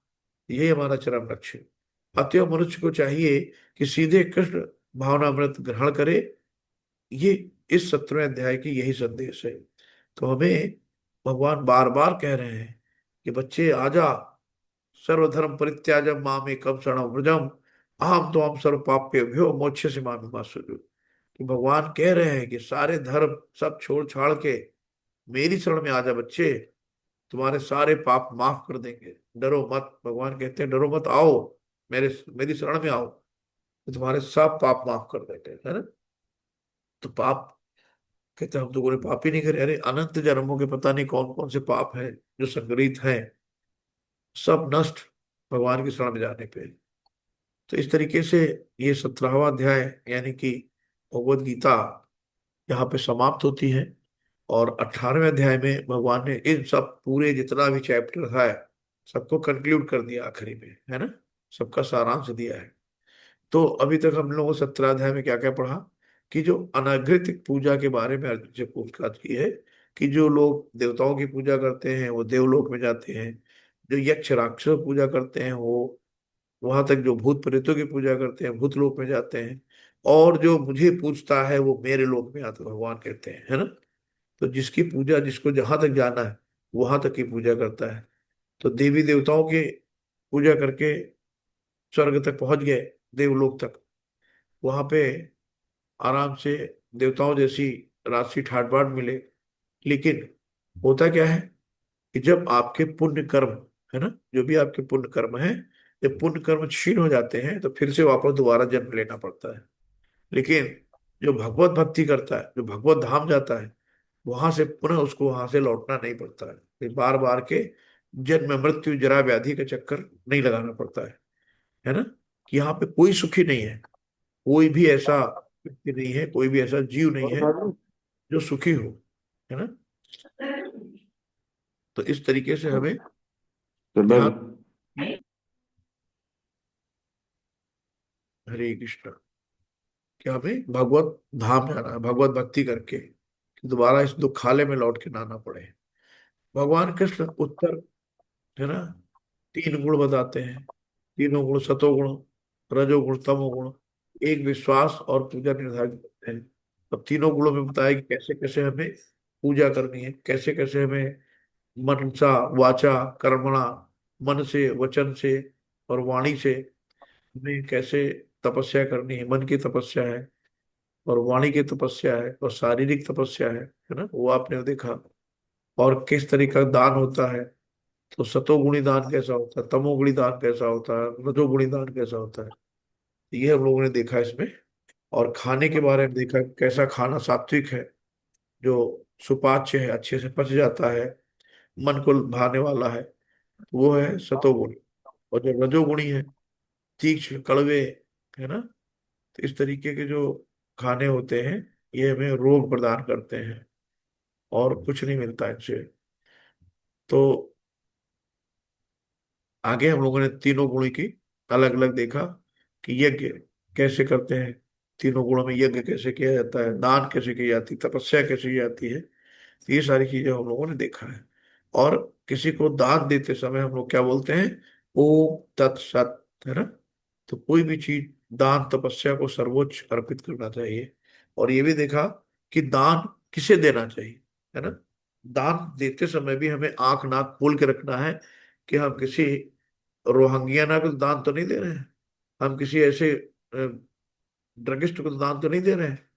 Speaker 2: यही हमारा चरम लक्ष्य है। अतएव मनुष्य को चाहिए कि सीधे कृष्ण भावनामृत ग्रहण करे। ये इस 17वें अध्याय की यही संदेश है। तो हमें भगवान बार बार कह रहे हैं कि बच्चे आजा, सर्वधर्म परित्याजम माम एकम शरणम व्रजम, अहम तो हम सर्व पाप्यभ्यो मोक्ष्यसे मामिमा सुजु। कि भगवान कह रहे हैं कि सारे धर्म सब छोड़ छाड़ के मेरी शरण में आजा बच्चे, तुम्हारे सारे पाप माफ कर देंगे। डरो मत, भगवान कहते हैं डरो मत, आओ मेरे मेरी शरण में आओ, तो तुम्हारे सब पाप माफ कर देंगे, है ना। तो पाप, कहते हैं हम तो कोई पाप ही नहीं करे। अरे अनंत जन्मों के पता नहीं कौन कौन से पाप हैं जो संग्रहित हैं, सब नष्ट भगवान की शरण में जाने पे। तो इस तरीके से ये 17वां अध्याय यानी कि भगवत गीता यहाँ पे समाप्त होती है। और 18वें अध्याय में भगवान ने इन सब पूरे जितना भी चैप्टर है सबको कंक्लूड कर दिया आखिरी में, है ना। सबका सारांश दिया है। तो अभी तक हम लोगों 17 अध्याय में क्या क्या पढ़ा कि जो अनागृत पूजा के बारे में अर्जुन से पूछताछ की है कि जो लोग देवताओं की पूजा करते हैं वो देवलोक में जाते हैं, जो यक्ष राक्षस पूजा करते हैं वो वहां तक, जो भूत प्रेतों की पूजा करते हैं भूत लोक में जाते हैं, और जो मुझे पूछता है वो मेरे लोक में आता है, भगवान कहते हैं, है ना। तो जिसकी पूजा, जिसको जहां तक जाना है वहां तक की पूजा करता है। तो देवी देवताओं की पूजा करके स्वर्ग तक पहुंच गए, देवलोक तक, वहां पे आराम से देवताओं जैसी राशि ठाट बाट मिले। लेकिन होता क्या है कि जब आपके पुण्य कर्म, है ना, जो भी आपके पुण्य कर्म है, जब पुण्य कर्म क्षीण हो जाते हैं तो फिर से वापस दोबारा जन्म लेना पड़ता है। लेकिन जो भगवत भक्ति करता है, जो भगवत धाम जाता है, वहां से पुनः उसको वहां से लौटना नहीं पड़ता है। फिर बार बार के जन्म मृत्यु जरा व्याधि का चक्कर नहीं लगाना पड़ता है ना। कि यहाँ पे कोई सुखी नहीं है, कोई भी ऐसा व्यक्ति नहीं है, कोई भी ऐसा जीव नहीं है जो सुखी हो, है ना। तो इस तरीके से हमें ध्यान, हरे कृष्ण, क्या हमें भगवत धाम जाना है भगवत भक्ति करके, कि दोबारा इस दुखालय में लौट के ना आना पड़े। भगवान कृष्ण उत्तर, है ना, 3 गुण बताते हैं। तीनों गुण, सतोगुण रजोगुण तमोगुण, एक विश्वास और पूजा निर्धारित करते हैं। अब तीनों गुणों में बताया कि कैसे कैसे हमें पूजा करनी है, कैसे कैसे हमें मनसा वाचा कर्मणा, मन से वचन से और वाणी से हमें कैसे तपस्या करनी है। मन की तपस्या है और वाणी की तपस्या है और शारीरिक तपस्या है ना, वो आपने देखा। और किस तरीका दान होता है, तो सतोगुणी दान कैसा होता है, तमोगुणी दान कैसा होता है, रजोगुणी दान कैसा होता है, ये हम लोगों ने देखा इसमें। और खाने के बारे में देखा कैसा खाना सात्विक है, जो सुपाच्य है, अच्छे से पच जाता है, मन को भाने वाला है, वो है सतोगुण। और जो रजोगुणी है, तीक्ष्ण, कड़वे, है ना, तो इस तरीके के जो खाने होते हैं, ये हमें रोग प्रदान करते हैं और कुछ नहीं मिलता इनसे। तो आगे हम लोगों ने तीनों गुणों की अलग अलग देखा कि यज्ञ कैसे करते हैं, तीनों गुणों में यज्ञ कैसे किया जाता है, दान कैसे की जाती है, तपस्या कैसे की जाती है, ये सारी चीजें हम लोगों ने देखा है। और किसी को दान देते समय हम लोग क्या बोलते हैं, ओम तत्सत, है ना। तो कोई भी चीज, दान तपस्या को सर्वोच्च अर्पित करना चाहिए। और ये भी देखा कि दान किसे देना चाहिए, है ना। दान देते समय भी हमें आंख नाक खोल के रखना है कि हम किसी रोहंग्याना को तो दान तो नहीं दे रहे हैं, हम किसी ऐसे ड्रगिस्ट को तो दान तो नहीं दे रहे हैं,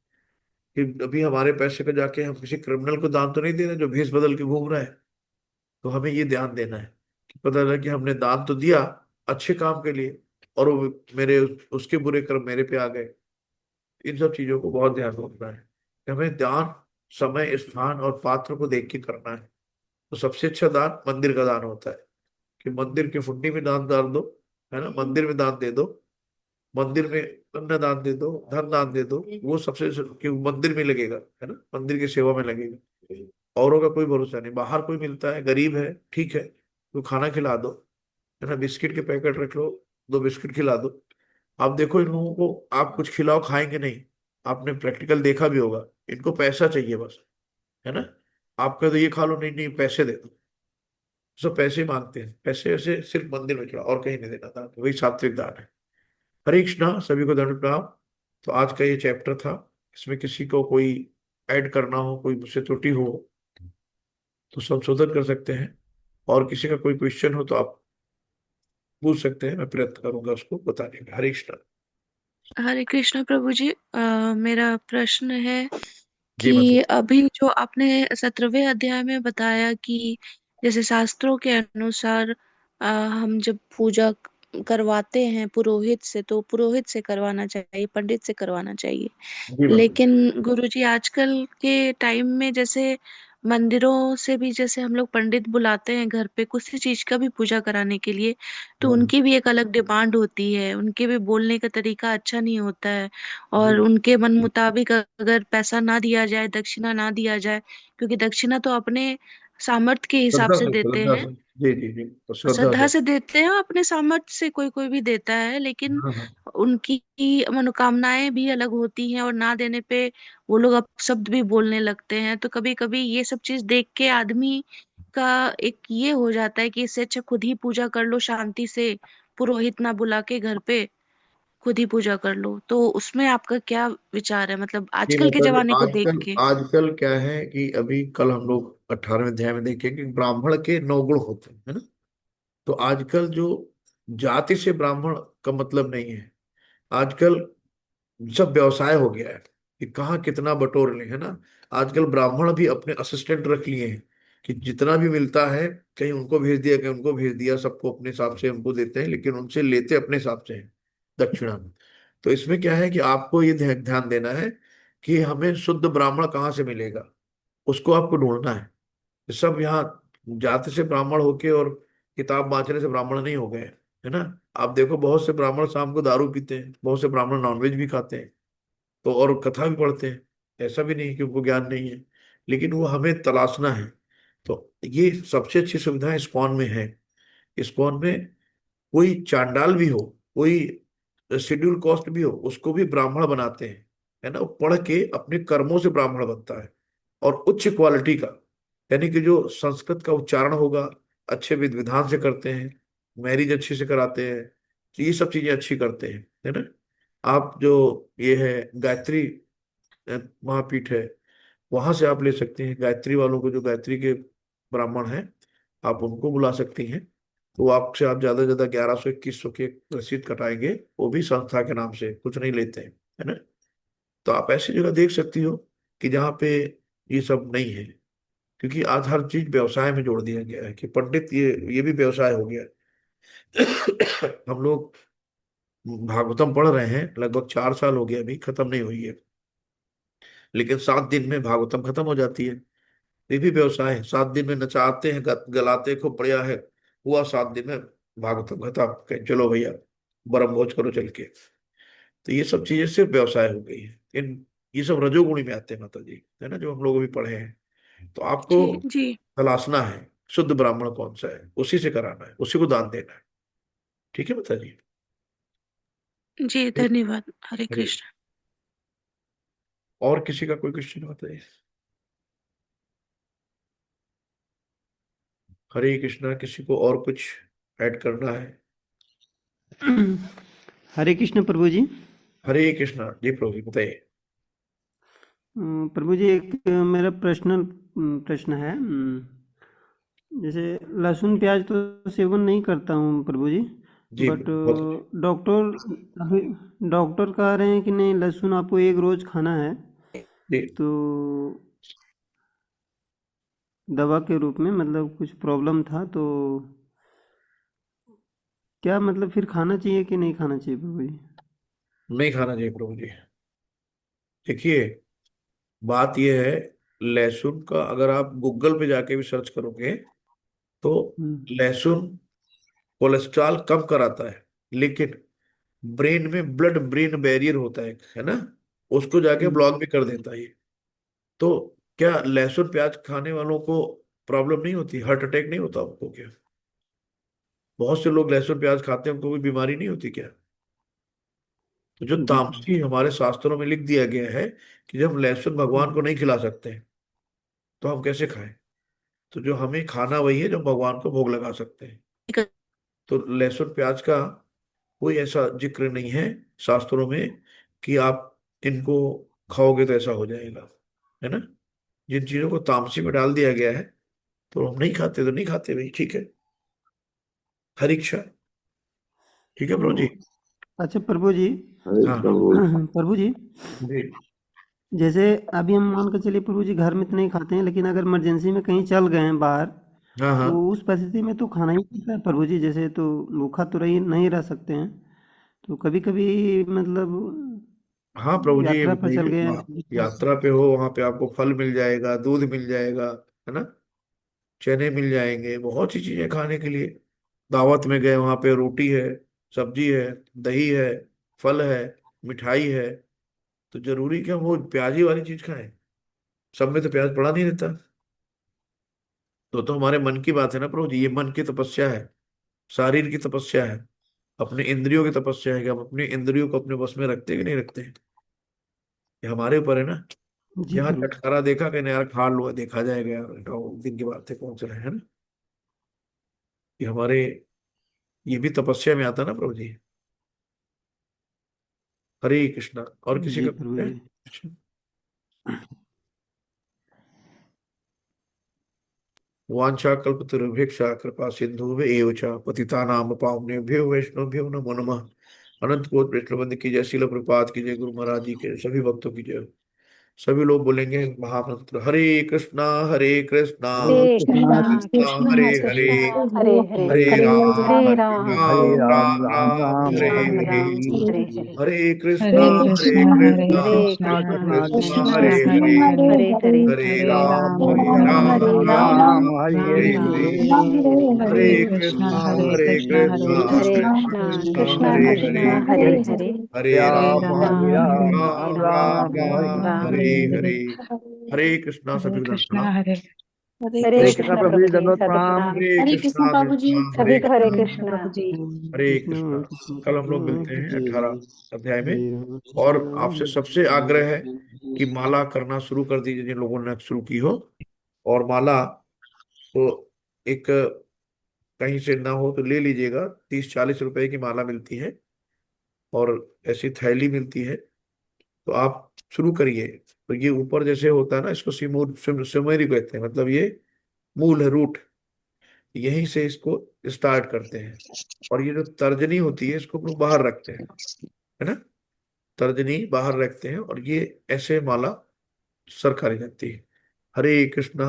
Speaker 2: कि अभी हमारे पैसे पे जाके हम किसी क्रिमिनल को दान तो नहीं दे रहे जो भेष बदल के घूम रहा है। तो हमें ये ध्यान देना है कि पता लगा कि हमने दान तो दिया अच्छे काम के लिए, और वो मेरे उसके बुरे कर्म मेरे पे आ गए। इन सब चीजों को बहुत ध्यान रखना है कि हमें दान समय स्थान और पात्र को देख के करना है। तो सबसे अच्छा दान मंदिर का दान होता है, कि मंदिर की फुंडी में दान डाल दो, है ना, मंदिर में दान दे दो, मंदिर में अन्न दान दे दो, धन दान दे दो, वो सबसे, कि मंदिर में लगेगा, है ना, मंदिर की सेवा में लगेगा। औरों का कोई भरोसा नहीं, बाहर कोई मिलता है, गरीब है, ठीक है, तो खाना खिला दो, है ना, बिस्किट के पैकेट रख लो, दो बिस्किट खिला दो। आप देखो इन लोगों को, आप कुछ खिलाओ खाएंगे नहीं। आपने प्रैक्टिकल देखा भी होगा, इनको पैसा चाहिए बस, है ना। आप कह दो ये खा लो, नहीं नहीं पैसे दे दो, सब पैसे ही मांगते हैं, पैसे ऐसे सिर्फ मंदिर में चढ़ा, और कहीं नहीं देना दान, वही सात्विक दान है। हरे कृष्णा, सभी को दंड प्रणाम। तो आज का ये चैप्टर था, इसमें किसी को कोई ऐड करना हो, कोई मुझसे त्रुटि हो, तो संशोधन कर सकते हैं। और किसी का कोई क्वेश्चन हो तो आप पूछ सकते हैं, मैं प्रयत्न करूंगा उसको बताने का। हरे कृष्णा।
Speaker 1: हरे कृष्ण प्रभु जी। मेरा प्रश्न है
Speaker 2: जी
Speaker 1: कि
Speaker 2: मतलब।
Speaker 1: अभी जो आपने 17वें अध्याय में बताया कि जैसे शास्त्रों के अनुसार हम जब पूजा करवाते हैं पुरोहित से, तो पुरोहित से करवाना चाहिए, पंडित से करवाना चाहिए।
Speaker 2: जी मतलब।
Speaker 1: लेकिन गुरुजी आजकल के टाइम में जैसे मंदिरों से भी जैसे हम लोग पंडित बुलाते हैं घर पे किसी चीज का भी पूजा कराने के लिए, तो
Speaker 2: हाँ,
Speaker 1: उनकी भी एक अलग डिमांड होती है, उनके भी बोलने का तरीका अच्छा नहीं होता है। और
Speaker 2: जी।
Speaker 1: उनके मन मुताबिक अगर पैसा ना दिया जाए, दक्षिणा ना दिया जाए, क्योंकि दक्षिणा तो अपने सामर्थ्य के हिसाब
Speaker 2: श्रद्धा
Speaker 1: से
Speaker 2: से,
Speaker 1: देते
Speaker 2: श्रद्धा
Speaker 1: हैं,
Speaker 2: से। जी जी जी, तो श्रद्धा
Speaker 1: श्रद्धा
Speaker 2: से।
Speaker 1: से देते हैं, अपने सामर्थ्य से कोई कोई भी देता है, लेकिन
Speaker 2: हाँ हाँ।
Speaker 1: उनकी मनोकामनाएं भी अलग होती हैं, और ना देने पे वो लोग अपशब्द भी बोलने लगते हैं। तो कभी कभी ये सब चीज देख के आदमी का एक ये हो जाता है कि इससे अच्छा खुद ही पूजा कर लो शांति से, पुरोहित ना बुला के घर पे खुद ही पूजा कर लो। तो उसमें आपका क्या विचार है, मतलब
Speaker 2: ये
Speaker 1: आजकल के
Speaker 2: मतलब
Speaker 1: जमाने को देख
Speaker 2: आजकल,
Speaker 1: के?
Speaker 2: आजकल क्या है कि अभी कल हम लोग 18वें अध्याय में देखें कि ब्राह्मण के 9 गुण होते हैं, है ना। तो आजकल जो जाति से ब्राह्मण का मतलब नहीं है, आजकल सब व्यवसाय हो गया है कि कहाँ कितना बटोर लें, है ना। आजकल ब्राह्मण भी अपने असिस्टेंट रख लिए हैं, कि जितना भी मिलता है कहीं उनको भेज दिया, कहीं उनको भेज दिया, सबको अपने हिसाब से उनको देते हैं, लेकिन उनसे लेते अपने हिसाब से हैं, दक्षिणा में। तो इसमें क्या है कि आपको ये ध्यान देना है कि हमें शुद्ध ब्राह्मण कहाँ से मिलेगा, उसको आपको ढूंढना है। सब यहाँ जाति से ब्राह्मण होके और किताब बांचने से ब्राह्मण नहीं हो गए, है ना। आप देखो बहुत से ब्राह्मण शाम को दारू पीते हैं, बहुत से ब्राह्मण नॉनवेज भी खाते हैं, तो और कथा भी पढ़ते हैं, ऐसा भी नहीं कि उनको ज्ञान नहीं है, लेकिन वो हमें तलाशना है। तो ये सबसे अच्छी सुविधा इस्कॉन में है। इस्कॉन में कोई चांडाल भी हो, कोई शेड्यूल कास्ट भी हो, उसको भी ब्राह्मण बनाते हैं, है ना। वो पढ़ के अपने कर्मों से ब्राह्मण बनता है, और उच्च क्वालिटी का, यानी कि जो संस्कृत का उच्चारण होगा, अच्छे विधि विधान से करते हैं, मैरिज अच्छे से कराते हैं, तो ये सब चीजें अच्छी करते हैं, है ना। आप जो ये है गायत्री महापीठ है, वहां से आप ले सकते हैं गायत्री वालों को, जो गायत्री के ब्राह्मण हैं, आप उनको बुला सकती हैं। तो आपसे आप ज्यादा से ज्यादा 1100 2100 की एक रसीद कटाएंगे, वो भी संस्था के नाम से, कुछ नहीं लेते हैं, है ना। तो आप ऐसी जगह देख सकती हो कि जहाँ पे ये सब नहीं है, क्योंकि आज हर चीज व्यवसाय में जोड़ दिया गया है कि पंडित, ये भी व्यवसाय हो गया है। हम लोग भागवतम पढ़ रहे हैं, लगभग 4 साल हो गया, अभी खत्म नहीं हुई है। लेकिन 7 दिन में भागवतम खत्म हो जाती है। ये भी व्यवसाय है, 7 दिन में नचाते हैं, गलाते खूब बढ़िया है, हुआ 7 दिन में भागवतम खत्म, चलो भैया बरम भोज करो चल के। तो ये सब चीजें सिर्फ व्यवसाय हो गई है। इन ये सब रजोगुणी में आते हैं माता जी, है ना, जो हम लोग भी पढ़े हैं। तो आपको
Speaker 1: जी जी
Speaker 2: तलाशना है शुद्ध ब्राह्मण कौन सा है, उसी से कराना है, उसी को दान देना है। ठीक है माता जी।
Speaker 1: जी, धन्यवाद। हरे
Speaker 2: अरे,
Speaker 1: कृष्ण।
Speaker 2: और किसी का कोई क्वेश्चन बताइए। हरे कृष्णा, किसी को और कुछ ऐड करना है।
Speaker 4: हरे कृष्ण प्रभु जी।
Speaker 2: हरे कृष्णा जी, प्रभु जी बताइए।
Speaker 4: प्रभु जी, एक मेरा पर्सनल प्रश्न है। जैसे लहसुन प्याज तो सेवन नहीं करता हूँ प्रभु जी,
Speaker 2: जी
Speaker 4: बट
Speaker 2: बहुत अच्छे।
Speaker 4: डॉक्टर अभी डॉक्टर कह रहे हैं कि नहीं, लहसुन आपको एक रोज खाना है।
Speaker 2: जी
Speaker 4: तो दवा के रूप में, मतलब कुछ प्रॉब्लम था तो क्या मतलब फिर खाना चाहिए कि नहीं खाना चाहिए प्रभु जी?
Speaker 2: नहीं खाना चाहिए प्रभु जी। देखिए, बात यह है, लहसुन का अगर आप गूगल पे जाके भी सर्च करोगे तो
Speaker 4: हम्म,
Speaker 2: लहसुन कोलेस्ट्रॉल कम कराता है, लेकिन ब्रेन में ब्रेन बैरियर होता है ना, उसको जाके
Speaker 4: हम्म,
Speaker 2: ब्लॉक भी कर देता है ये। तो क्या लहसुन प्याज खाने वालों को प्रॉब्लम नहीं होती, हार्ट अटैक नहीं होता उनको क्या? बहुत से लोग लहसुन प्याज खाते हैं, उनको कोई बीमारी नहीं होती क्या? तो जो
Speaker 4: जी प्रभु।
Speaker 2: तामसी हमारे शास्त्रों में लिख दिया गया है कि जब हम लहसुन भगवान
Speaker 4: हम्म,
Speaker 2: को नहीं खिला सकते हैं तो हम कैसे खाएं? तो जो हमें खाना वही है जो हम भगवान को भोग लगा सकते हैं। तो लहसुन प्याज का कोई ऐसा जिक्र नहीं है शास्त्रों में कि आप इनको खाओगे तो ऐसा हो जाएगा, है ना। जिन चीजों को तामसी में डाल दिया गया है तो हम नहीं खाते, तो नहीं खाते भाई, ठीक है। हरी इच्छा। ठीक है प्रभु जी।
Speaker 4: तो अच्छा प्रभु जी,
Speaker 5: हरे
Speaker 2: हाँ हाँ
Speaker 5: प्रभु।
Speaker 4: प्रभु जी,
Speaker 2: जी।
Speaker 4: जैसे अभी हम मान के चलिए प्रभु जी, घर में तो नहीं खाते हैं, लेकिन अगर इमरजेंसी में कहीं चल गए हैं बाहर,
Speaker 2: हाँ हाँ
Speaker 4: तो उस परिस्थिति में तो खाना ही पड़ता है प्रभु जी। जैसे तो भूखा तो रही नहीं रह सकते हैं। तो कभी कभी मतलब
Speaker 2: हाँ प्रभु जी, ये
Speaker 4: यात्रा पर चल
Speaker 2: बताइए,
Speaker 4: गए हैं,
Speaker 2: वहाँ यात्रा पे हो, वहां पे आपको फल मिल जाएगा, दूध मिल जाएगा, है ना, चने मिल जाएंगे, बहुत सी चीजें खाने के लिए। दावत में गए, वहां पे रोटी है, सब्जी है, दही है, फल है, मिठाई है। तो जरूरी क्या वो प्याजी वाली चीज खाएं? सब में तो प्याज पड़ा नहीं रहता। तो हमारे मन की बात है ना प्रभु जी, ये मन की तपस्या है, शारीर की तपस्या है, अपने इंद्रियों की तपस्या है कि हम अपने इंद्रियों को अपने बस में रखते हैं कि नहीं रखते हैं। ये हमारे ऊपर है ना।
Speaker 4: जी
Speaker 2: यहाँ
Speaker 4: प्रभु।
Speaker 2: चटखारा देखा कि नहीं यार, खा लो, देखा जाएगा यार, हटाओ, दिन की बात है, कौन सा है ना। ये हमारे, ये भी तपस्या में आता है ना प्रभु जी। हरे कृष्णा, और किसी
Speaker 4: जी
Speaker 2: का
Speaker 4: प्रभु
Speaker 2: कुछ है?
Speaker 4: जी।
Speaker 2: अच्छा। वांछा कल्पतरुभ्यक्षा कृपा सिंधु एव च पतितानाम पावनेभ्यो वैष्णवभ्यो नमो नमः। अनंत कोट वैष्णवंद की जय, शिल प्रपात की जय, गुरु महाराज जी के सभी भक्तों की जय। सभी लोग बोलेंगे महामंत्र, हरे कृष्णा
Speaker 5: हरे
Speaker 3: हरे
Speaker 5: कृष्णा
Speaker 3: कृष्णा
Speaker 2: कृष्णा
Speaker 5: कृष्ण
Speaker 3: कृष्ण
Speaker 2: हरे हरे,
Speaker 3: कृष्ण
Speaker 5: कृष्ण
Speaker 3: हरे हरे
Speaker 5: हरे
Speaker 2: हरे राम,
Speaker 3: हरे
Speaker 5: राम
Speaker 3: राम
Speaker 5: हरे
Speaker 2: राम
Speaker 5: राम
Speaker 2: राम
Speaker 5: राम
Speaker 2: राम,
Speaker 5: राम
Speaker 2: हरे
Speaker 3: राम
Speaker 5: हरे
Speaker 2: हरे।
Speaker 3: राम
Speaker 5: हरे
Speaker 3: हरे हरे
Speaker 2: हरे कृष्णा,
Speaker 3: हरे
Speaker 2: हरे
Speaker 3: कृष्णा
Speaker 2: कृष्णा,
Speaker 3: हरे
Speaker 5: कृष्णा
Speaker 3: कृष्णा
Speaker 2: कृष्ण
Speaker 5: कृष्णा
Speaker 2: कृष्णा
Speaker 3: कृष्ण
Speaker 2: हरे
Speaker 5: कृष्ण
Speaker 3: कृष्ण
Speaker 2: हरे,
Speaker 3: हरे हरे
Speaker 2: हरे
Speaker 3: हरे राम
Speaker 2: राम
Speaker 3: हरे
Speaker 2: राम
Speaker 3: राम
Speaker 5: राम
Speaker 2: राम,
Speaker 5: हरे
Speaker 3: राम
Speaker 2: हरे
Speaker 3: राम
Speaker 2: हरे।
Speaker 5: हरे
Speaker 3: हरे हरे
Speaker 2: हरे
Speaker 3: हरे
Speaker 2: कृष्णा,
Speaker 3: कृष्णा
Speaker 2: हरे कृष्णा,
Speaker 3: हरे
Speaker 2: कृष्ण
Speaker 3: कृष्णा
Speaker 2: कृष्णा
Speaker 3: कृष्णा
Speaker 2: हरे हरे,
Speaker 3: कृष्णा हरे हरे
Speaker 2: हरे
Speaker 3: हरे
Speaker 5: राम
Speaker 2: राम,
Speaker 5: हरे
Speaker 3: राम हरे
Speaker 5: राम राम
Speaker 2: राम राम
Speaker 5: राम
Speaker 3: राम
Speaker 5: हरे
Speaker 2: राम,
Speaker 3: राम
Speaker 2: हरे
Speaker 3: हरे
Speaker 2: हरे।
Speaker 3: हरे
Speaker 2: हरे कृष्णा
Speaker 3: हरे
Speaker 2: सफिरदन
Speaker 3: कृष्णा
Speaker 2: प्रणाम।
Speaker 3: हरे हरे
Speaker 5: हरे कृष्णा
Speaker 3: कृष्णा
Speaker 5: प्रभु
Speaker 3: प्रभु
Speaker 5: जी
Speaker 3: जी
Speaker 5: दंडवत
Speaker 3: शत
Speaker 5: प्रणाम।
Speaker 3: प्रणाम
Speaker 2: हरे कृष्णा कृष्णा
Speaker 3: सभी
Speaker 2: हरे
Speaker 3: को हरे
Speaker 2: कृष्णा,
Speaker 3: कृष्णा
Speaker 4: प्रभु जी।
Speaker 2: हरे
Speaker 4: कृष्ण
Speaker 2: कृष्णा।
Speaker 4: कृष्ण
Speaker 2: कल हम लोग
Speaker 4: कृष्ण
Speaker 2: मिलते हैं
Speaker 4: हरे
Speaker 2: 18
Speaker 4: हरे,
Speaker 2: अध्याय में।
Speaker 4: हरे राम
Speaker 2: और
Speaker 4: हरे
Speaker 2: आपसे
Speaker 4: राम
Speaker 2: सबसे
Speaker 4: राम
Speaker 2: आग्रह है
Speaker 4: राम हरे
Speaker 2: कि माला करना शुरू कर दीजिए, जिन लोगों ने शुरू की हो। और माला तो एक, कहीं से ना हो तो ले लीजिएगा, 30-40 रुपए की माला मिलती है, और ऐसी थैली मिलती है। तो आप शुरू करिए। तो ये ऊपर जैसे होता है ना, इसको सिमोरी कहते हैं, मतलब ये मूल है, रूट, यहीं से इसको स्टार्ट करते हैं। और ये जो तर्जनी होती है, इसको हम लोग बाहर रखते हैं, है ना, तर्जनी बाहर रखते हैं, और ये ऐसे माला सरकारी जाती है। हरे कृष्ण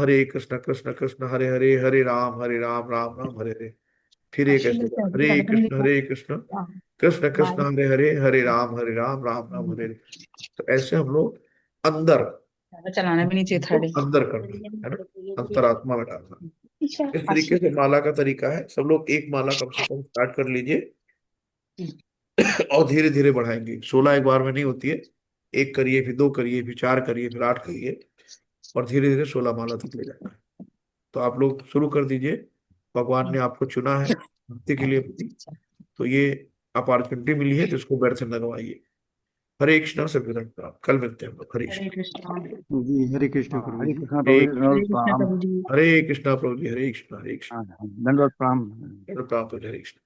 Speaker 2: कृष्ण कृष्ण हरे हरे, हरे राम राम राम हरे हरे। फिर एक ऐसे हरे कृष्ण कृष्ण कृष्ण हरे हरे, हरे राम राम राम हरे हरे। तो ऐसे हम लोग अंदर
Speaker 5: ज्यादा चलाना भी नहीं चाहिए
Speaker 2: तो
Speaker 5: थर्ड इंच।
Speaker 2: अंदर करना है ना, अंतरात्मा में डालना। इस तरीके से माला का तरीका है। सब लोग एक माला कम से कम स्टार्ट कर लीजिए और धीरे धीरे बढ़ाएंगे। 16 एक बार में नहीं होती है। एक करिए, फिर 2 करिए, फिर 4 करिए, फिर 8 करिए, और धीरे धीरे 16 माला तक ले जाना है। तो आप लोग शुरू कर दीजिए। भगवान ने आपको चुना है भक्ति के लिए अपनी, तो ये अपॉर्चुनिटी मिली है, तो इसको व्यर्थ न गवाइए। हरे कृष्णा सभी रंग। कल मिलते हैं हम लोग। हरे
Speaker 5: हरे
Speaker 2: कृष्णा।
Speaker 5: कृष्णा।
Speaker 4: जी हरे कृष्ण
Speaker 6: हाँ,
Speaker 4: प्रभु
Speaker 6: हरे
Speaker 4: जी।
Speaker 6: कृष्णा
Speaker 2: हरे
Speaker 6: प्रभु जी,
Speaker 2: कृष्णा।
Speaker 6: दंडवत
Speaker 5: हरे कृष्णा
Speaker 6: प्रणाम।
Speaker 5: प्रभु जी।
Speaker 2: हरे कृष्णा प्रभु जी। हरे कृष्णा, हरे कृष्णा।
Speaker 6: हाँ, हाँ, दंडवत प्रणाम।
Speaker 2: प्रभु जी, हरे कृष्णा।